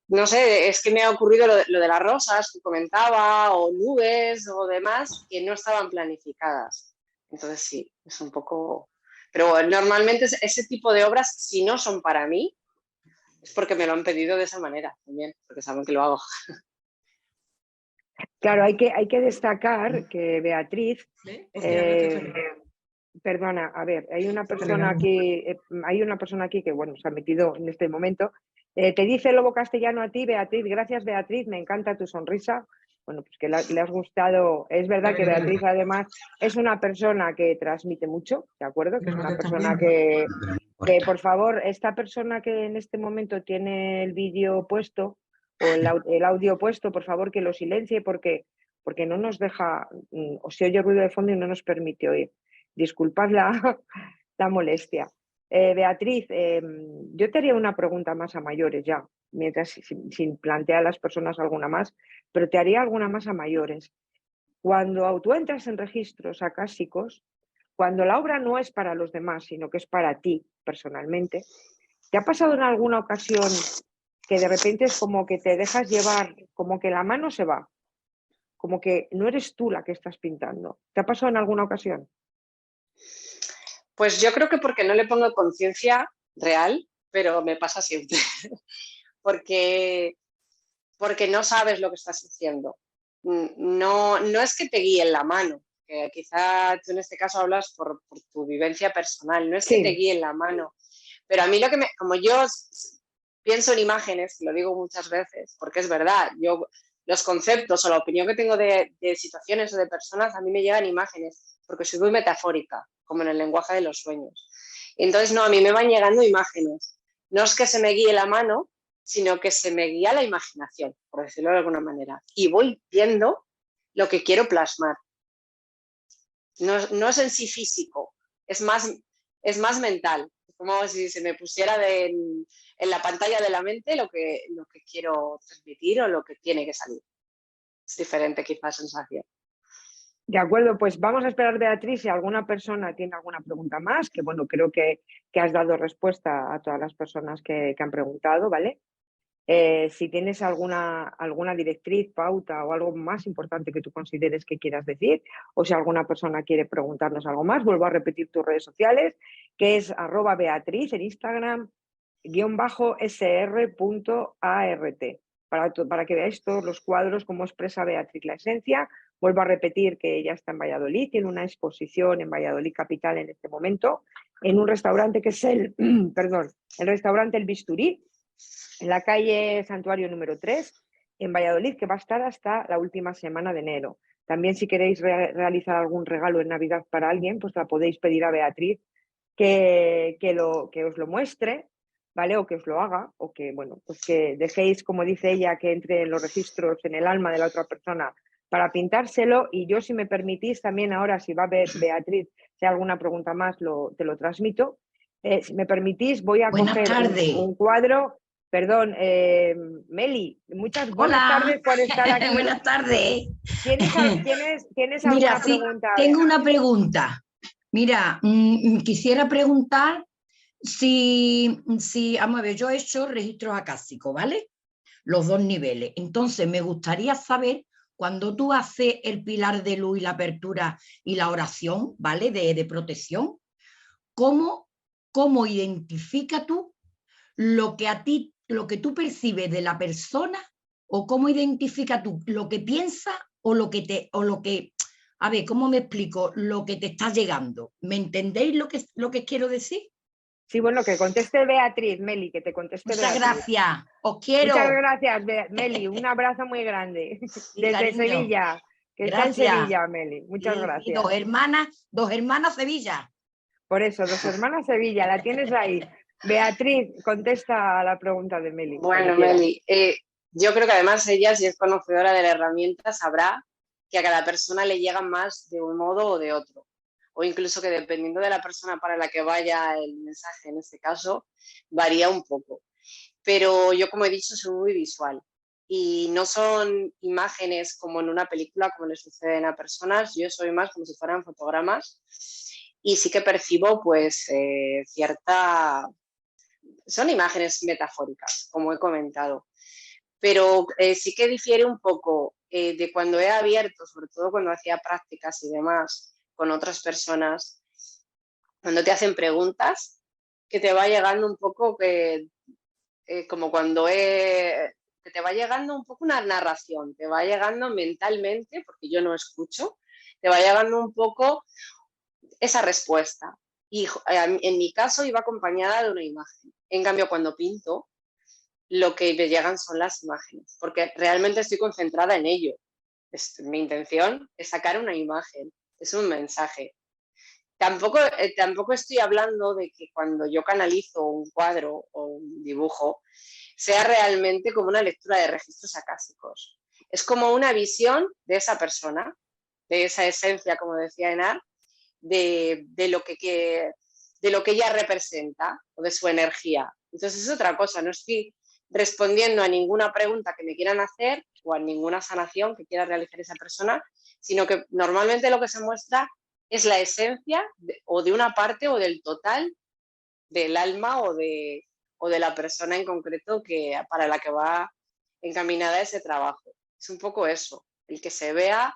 Speaker 3: no sé, es que me ha ocurrido lo de las rosas que comentaba, o nubes o demás, que no estaban planificadas. Entonces sí, es un poco... Pero normalmente ese tipo de obras, si no son para mí, es porque me lo han pedido de esa manera también, porque saben que lo hago.
Speaker 2: Claro, hay que destacar que Beatriz... perdona, a ver, hay una persona aquí que, bueno, se ha metido en este momento. Te dice Lobo Castellano a ti, Beatriz, gracias Beatriz, me encanta tu sonrisa. Bueno, pues que le has gustado. Es verdad que Beatriz además es una persona que transmite mucho, ¿de acuerdo? Que es una persona que por favor, esta persona que en este momento tiene el vídeo puesto o el audio puesto, por favor que lo silencie porque no nos deja, o se oye ruido de fondo y no nos permite oír. Disculpad la molestia. Beatriz, yo te haría una pregunta más a mayores ya, mientras sin plantear a las personas alguna más, pero te haría alguna más a mayores. Cuando tú entras en registros acásicos, cuando la obra no es para los demás, sino que es para ti personalmente, ¿te ha pasado en alguna ocasión que de repente es como que te dejas llevar, como que la mano se va, como que no eres tú la que estás pintando? ¿Te ha pasado en alguna ocasión?
Speaker 3: Pues yo creo que porque no le pongo conciencia real, pero me pasa siempre. porque no sabes lo que estás haciendo. No es que te guíen la mano, porque quizá tú en este caso hablas por tu vivencia personal, no es que te
Speaker 2: Sí,
Speaker 3: guíen la mano, pero a mí como yo pienso en imágenes, lo digo muchas veces, porque es verdad, yo los conceptos o la opinión que tengo de situaciones o de personas, a mí me llegan imágenes, porque soy muy metafórica, como en el lenguaje de los sueños. Entonces, no, a mí me van llegando imágenes. No es que se me guíe la mano, sino que se me guía la imaginación, por decirlo de alguna manera. Y voy viendo lo que quiero plasmar. No es en sí físico, es más mental. Es como si se me pusiera en la pantalla de la mente lo que quiero transmitir o lo que tiene que salir. Es diferente quizás sensación.
Speaker 2: de acuerdo, pues vamos a esperar, Beatriz, si alguna persona tiene alguna pregunta más, que bueno, creo que has dado respuesta a todas las personas que han preguntado, ¿vale? Si tienes alguna directriz, pauta o algo más importante que tú consideres que quieras decir, o si alguna persona quiere preguntarnos algo más, vuelvo a repetir tus redes sociales, que es @Beatriz en Instagram, _sr.art, para que veáis todos los cuadros, cómo expresa Beatriz la esencia. Vuelvo a repetir que ella está en Valladolid, tiene una exposición en Valladolid Capital en este momento, en un restaurante que es el restaurante El Bisturí, en la calle Santuario número 3, en Valladolid, que va a estar hasta la última semana de enero. También, si queréis realizar algún regalo en Navidad para alguien, pues la podéis pedir a Beatriz que os lo muestre, ¿vale? O que os lo haga, o que, bueno, pues que dejéis, como dice ella, que entre en los registros, en el alma de la otra persona para pintárselo. Y yo, si me permitís, también ahora, si va a ver Beatriz, si hay alguna pregunta más, te lo transmito. Si me permitís, voy a
Speaker 4: Buenas
Speaker 2: coger
Speaker 4: tardes.
Speaker 2: un cuadro. Perdón, Meli, muchas buenas
Speaker 4: Hola.
Speaker 2: tardes por estar aquí.
Speaker 4: Buenas tardes.
Speaker 2: ¿Tienes
Speaker 4: Mira,
Speaker 2: alguna
Speaker 4: sí,
Speaker 2: pregunta?
Speaker 4: tengo una pregunta. Mira, quisiera preguntar vamos a ver, yo he hecho registros acásicos, ¿vale? Los dos niveles. Entonces, me gustaría saber, cuando tú haces el pilar de luz y la apertura y la oración, ¿vale? De protección, ¿cómo identificas tú lo que tú percibes de la persona, o cómo identifica tú lo que piensa o lo que, a ver, ¿cómo me explico? Lo que te está llegando. ¿Me entendéis lo que quiero decir?
Speaker 2: Sí, bueno, que conteste Beatriz, Meli, que te conteste
Speaker 4: Muchas
Speaker 2: Beatriz.
Speaker 4: gracias, os
Speaker 2: Muchas
Speaker 4: quiero.
Speaker 2: gracias, Meli, un abrazo muy grande
Speaker 4: Sí,
Speaker 2: desde
Speaker 4: cariño,
Speaker 2: Sevilla, que está en
Speaker 4: gracias.
Speaker 2: Sevilla, Meli. Muchas
Speaker 4: Sí, sí,
Speaker 2: gracias.
Speaker 4: dos hermanas Sevilla.
Speaker 2: Por eso, 2 hermanas Sevilla, la tienes ahí. Beatriz, contesta a la pregunta de Meli, cuando
Speaker 3: Bueno,
Speaker 2: quieras.
Speaker 3: Meli, yo creo que además ella, si es conocedora de la herramienta, sabrá que a cada persona le llega más de un modo o de otro. O incluso que dependiendo de la persona para la que vaya el mensaje, en este caso, varía un poco. Pero yo, como he dicho, soy muy visual. Y no son imágenes como en una película, como le suceden a personas. Yo soy más como si fueran fotogramas. Y sí que percibo, pues, cierta... Son imágenes metafóricas, como he comentado. Pero sí que difiere un poco de cuando he abierto, sobre todo cuando hacía prácticas y demás con otras personas, cuando te hacen preguntas, que te va llegando un poco como que te va llegando un poco una narración, te va llegando mentalmente, porque yo no escucho, te va llegando un poco esa respuesta. Y en mi caso iba acompañada de una imagen. En cambio, cuando pinto, lo que me llegan son las imágenes, porque realmente estoy concentrada en ello. Mi intención es sacar una imagen, es un mensaje. Tampoco estoy hablando de que cuando yo canalizo un cuadro o un dibujo sea realmente como una lectura de registros acásicos. Es como una visión de esa persona, de esa esencia, como decía Enar, de lo que ella representa o de su energía. Entonces es otra cosa, no estoy respondiendo a ninguna pregunta que me quieran hacer o a ninguna sanación que quiera realizar esa persona, sino que normalmente lo que se muestra es la esencia o de una parte o del total del alma o de la persona en concreto para la que va encaminada ese trabajo. Es un poco eso, el que se vea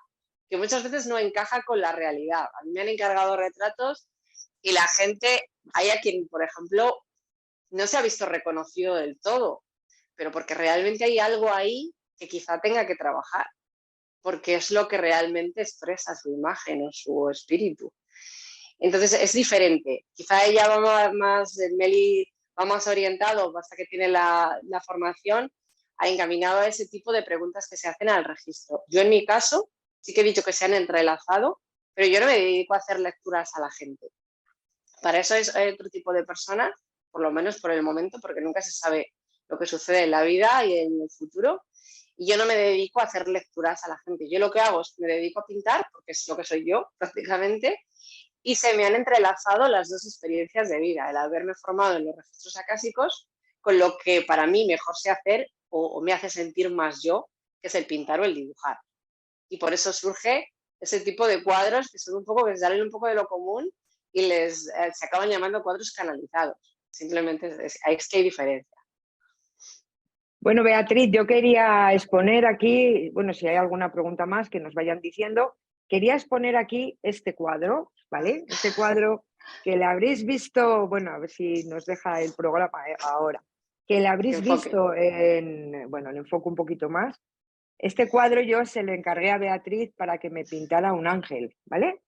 Speaker 3: que muchas veces no encaja con la realidad. A mí me han encargado retratos y la gente, hay a quien, por ejemplo, no se ha visto reconocido del todo, pero porque realmente hay algo ahí que quizá tenga que trabajar. porque es lo que realmente expresa su imagen o su espíritu. Entonces es diferente. Quizá ella va más, Meli va más orientado, hasta que tiene la formación, ha encaminado a ese tipo de preguntas que se hacen al registro. Yo en mi caso sí que he dicho que se han entrelazado, pero yo no me dedico a hacer lecturas a la gente. Para eso es otro tipo de persona, por lo menos por el momento, porque nunca se sabe lo que sucede en la vida y en el futuro. Y yo no me dedico a hacer lecturas a la gente. Yo lo que hago es me dedico a pintar, porque es lo que soy yo prácticamente, y se me han entrelazado las dos experiencias de vida, el haberme formado en los registros acásicos, con lo que para mí mejor sé hacer o me hace sentir más yo, que es el pintar o el dibujar. Y por eso surge ese tipo de cuadros que son un poco, que salen un poco de lo común y se acaban llamando cuadros canalizados. Simplemente es que hay diferencia.
Speaker 2: Bueno, Beatriz, yo quería exponer aquí, bueno, si hay alguna pregunta más que nos vayan diciendo, quería exponer aquí este cuadro, ¿vale? Este cuadro que le habréis visto, bueno, a ver si nos deja el programa ahora, que le habréis visto en, bueno, le enfoco un poquito más. Este cuadro yo se lo encargué a Beatriz para que me pintara un ángel, ¿vale?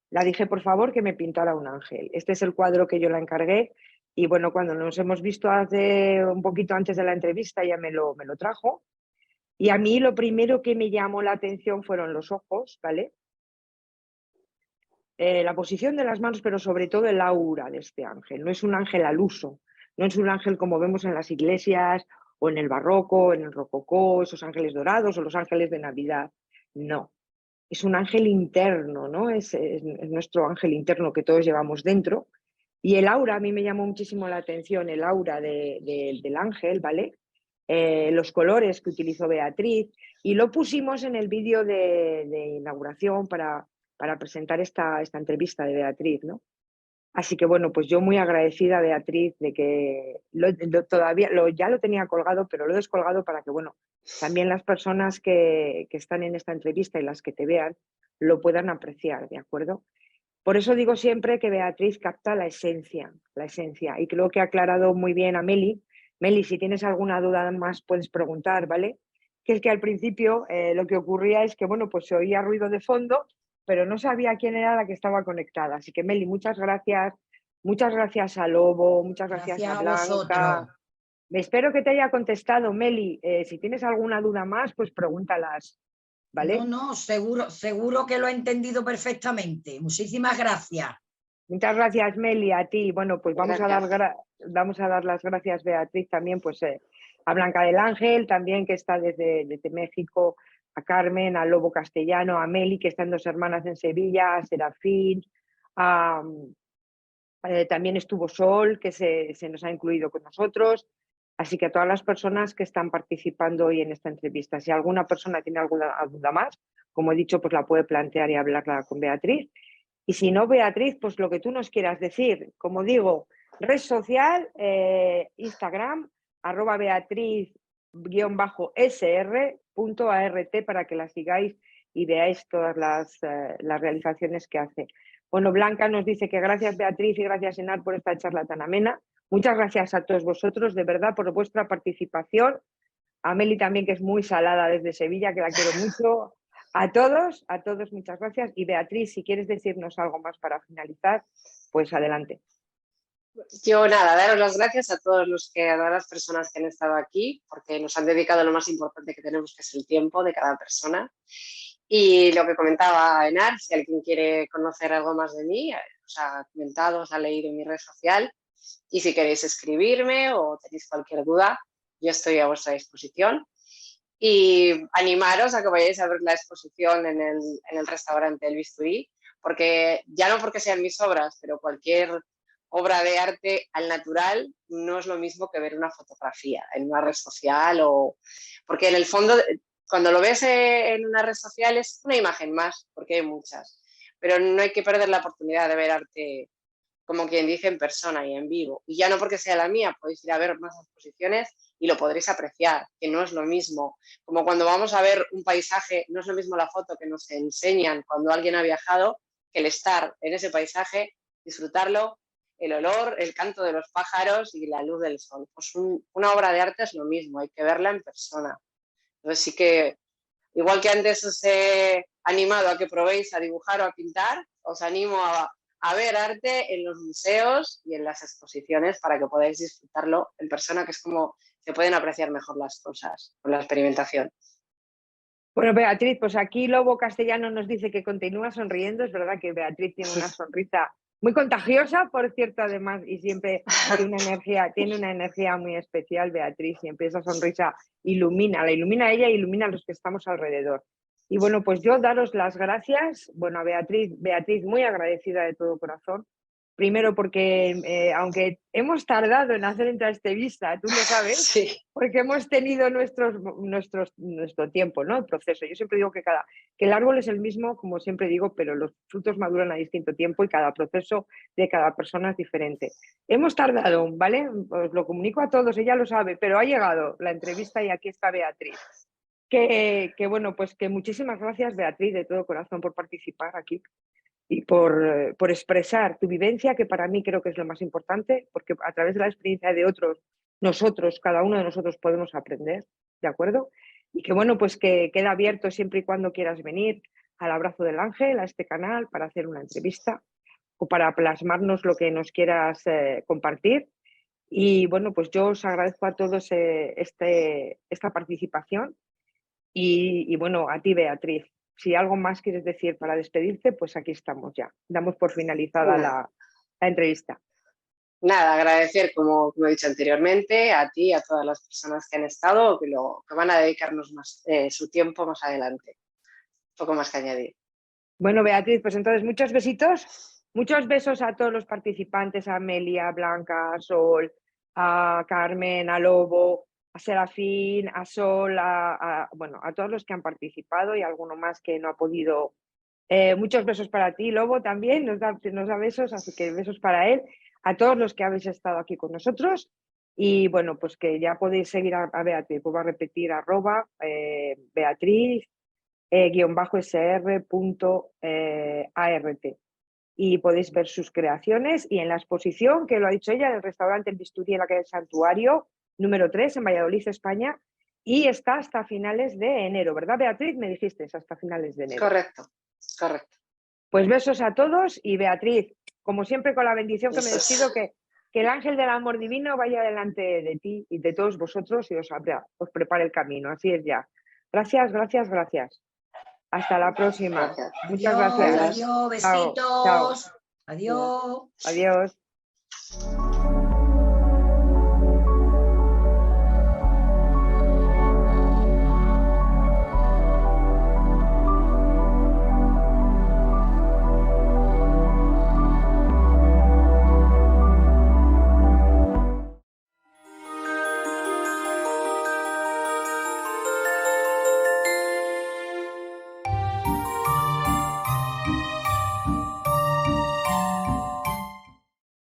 Speaker 2: La dije, por favor, que me pintara un ángel. Este es el cuadro que yo la encargué y bueno, cuando nos hemos visto hace un poquito antes de la entrevista ya me lo trajo. Y a mí lo primero que me llamó la atención fueron los ojos, ¿vale? La posición de las manos, pero sobre todo el aura de este ángel. No es un ángel al uso, no es un ángel como vemos en las iglesias o en el barroco, en el rococó, esos ángeles dorados o los ángeles de Navidad. No, es un ángel interno, ¿no? Es nuestro ángel interno que todos llevamos dentro. Y el aura, a mí me llamó muchísimo la atención, el aura del ángel, ¿vale? Los colores que utilizó Beatriz, y lo pusimos en el vídeo de inauguración para presentar esta entrevista de Beatriz, ¿no? Así que bueno, pues yo muy agradecida, Beatriz, de que todavía ya lo tenía colgado, pero lo he descolgado para que, bueno, también las personas que están en esta entrevista y las que te vean lo puedan apreciar, ¿de acuerdo? Por eso digo siempre que Beatriz capta la esencia, y creo que ha aclarado muy bien a Meli. Meli, si tienes alguna duda más puedes preguntar, ¿vale? Que es que al principio lo que ocurría es que, bueno, pues se oía ruido de fondo, pero no sabía quién era la que estaba conectada. Así que, Meli, muchas gracias a Lobo, muchas gracias a Blanca. Espero que te haya contestado, Meli. Si tienes alguna duda más, pues pregúntalas, ¿vale?
Speaker 4: No, seguro que lo he entendido perfectamente. Muchísimas gracias.
Speaker 2: Muchas gracias, Meli, a ti. Bueno, pues vamos a dar las gracias, Beatriz, también pues a Blanca del Ángel, también que está desde México, a Carmen, a Lobo Castellano, a Meli, que están Dos Hermanas en Sevilla, a Serafín, también estuvo Sol, que se nos ha incluido con nosotros. Así que a todas las personas que están participando hoy en esta entrevista, si alguna persona tiene alguna duda más, como he dicho, pues la puede plantear y hablarla con Beatriz. Y si no, Beatriz, pues lo que tú nos quieras decir. Como digo, red social, Instagram, @beatriz_sr.art para que la sigáis y veáis todas las realizaciones que hace. Bueno, Blanca nos dice que gracias, Beatriz, y gracias, Enar, por esta charla tan amena. Muchas gracias a todos vosotros, de verdad, por vuestra participación. A Meli también, que es muy salada desde Sevilla, que la quiero mucho. A todos, muchas gracias. Y Beatriz, si quieres decirnos algo más para finalizar, pues adelante.
Speaker 3: Yo nada, daros las gracias a todas las personas que han estado aquí, porque nos han dedicado lo más importante que tenemos, que es el tiempo de cada persona. Y lo que comentaba Enar, si alguien quiere conocer algo más de mí, os ha comentado, os ha leído en mi red social, y si queréis escribirme o tenéis cualquier duda, yo estoy a vuestra disposición. Y animaros a que vayáis a ver la exposición en el restaurante El Bisturí, porque ya no porque sean mis obras, pero cualquier obra de arte al natural no es lo mismo que ver una fotografía en una red social, porque en el fondo cuando lo ves en una red social es una imagen más, porque hay muchas, pero no hay que perder la oportunidad de ver arte, como quien dice, en persona y en vivo. Y ya no porque sea la mía, podéis ir a ver más exposiciones y lo podréis apreciar, que no es lo mismo. Como cuando vamos a ver un paisaje, no es lo mismo la foto que nos enseñan cuando alguien ha viajado, que el estar en ese paisaje, disfrutarlo, el olor, el canto de los pájaros y la luz del sol. Pues una obra de arte es lo mismo, hay que verla en persona. Entonces sí que Igual que antes os he animado a que probéis a dibujar o a pintar, os animo a ver arte en los museos y en las exposiciones para que podáis disfrutarlo en persona, que es como se pueden apreciar mejor las cosas con la experimentación.
Speaker 2: Bueno, Beatriz, pues aquí Lobo Castellano nos dice que continúa sonriendo. Es verdad que Beatriz tiene una sonrisa muy contagiosa, por cierto, además, y siempre tiene una energía muy especial, Beatriz. Siempre esa sonrisa la ilumina a ella y ilumina a los que estamos alrededor. Y bueno, pues yo daros las gracias, bueno, a Beatriz, muy agradecida de todo corazón. Primero porque, aunque hemos tardado en hacer esta entrevista, tú lo sabes,
Speaker 3: Sí.
Speaker 2: porque hemos tenido nuestro tiempo, ¿no? El proceso. Yo siempre digo que el árbol es el mismo, como siempre digo, pero los frutos maduran a distinto tiempo y cada proceso de cada persona es diferente. Hemos tardado, ¿vale? Os lo comunico a todos, ella lo sabe, pero ha llegado la entrevista y aquí está Beatriz. Que bueno, pues que muchísimas gracias, Beatriz, de todo corazón por participar aquí y por expresar tu vivencia, que para mí creo que es lo más importante, porque a través de la experiencia de otros, cada uno de nosotros podemos aprender, ¿de acuerdo? Y que bueno, pues que queda abierto siempre y cuando quieras venir al Abrazo del Ángel, a este canal, para hacer una entrevista o para plasmarnos lo que nos quieras compartir. Y bueno, pues yo os agradezco a todos esta participación y bueno, a ti, Beatriz. Si algo más quieres decir para despedirte, pues aquí estamos ya. Damos por finalizada la entrevista.
Speaker 3: Nada, agradecer, como he dicho anteriormente, a ti y a todas las personas que han estado o que van a dedicarnos más su tiempo más adelante. Poco más que añadir.
Speaker 2: Bueno, Beatriz, pues entonces muchos besitos, muchos besos a todos los participantes, a Amelia, a Blanca, a Sol, a Carmen, a Lobo, a Serafín, a Sol, bueno, a todos los que han participado y alguno más que no ha podido. Muchos besos para ti, Lobo, también, nos da besos, así que besos para él, a todos los que habéis estado aquí con nosotros. Y bueno, pues que ya podéis seguir a Beatriz, pues va a repetir Beatriz _sr.art y podéis ver sus creaciones y en la exposición, que lo ha dicho ella, del restaurante El Bisturí en la calle del Santuario, número 3, en Valladolid, España, y está hasta finales de enero, ¿verdad, Beatriz? Me dijiste, hasta finales de enero.
Speaker 3: Correcto.
Speaker 2: Pues besos a todos y Beatriz, como siempre con la bendición que me despido, que el ángel del amor divino vaya delante de ti y de todos vosotros y os prepare el camino, así es ya. Gracias. Hasta la próxima.
Speaker 3: Gracias.
Speaker 2: Muchas gracias.
Speaker 4: Adiós, besitos.
Speaker 2: Chao.
Speaker 4: Adiós.
Speaker 2: Adiós.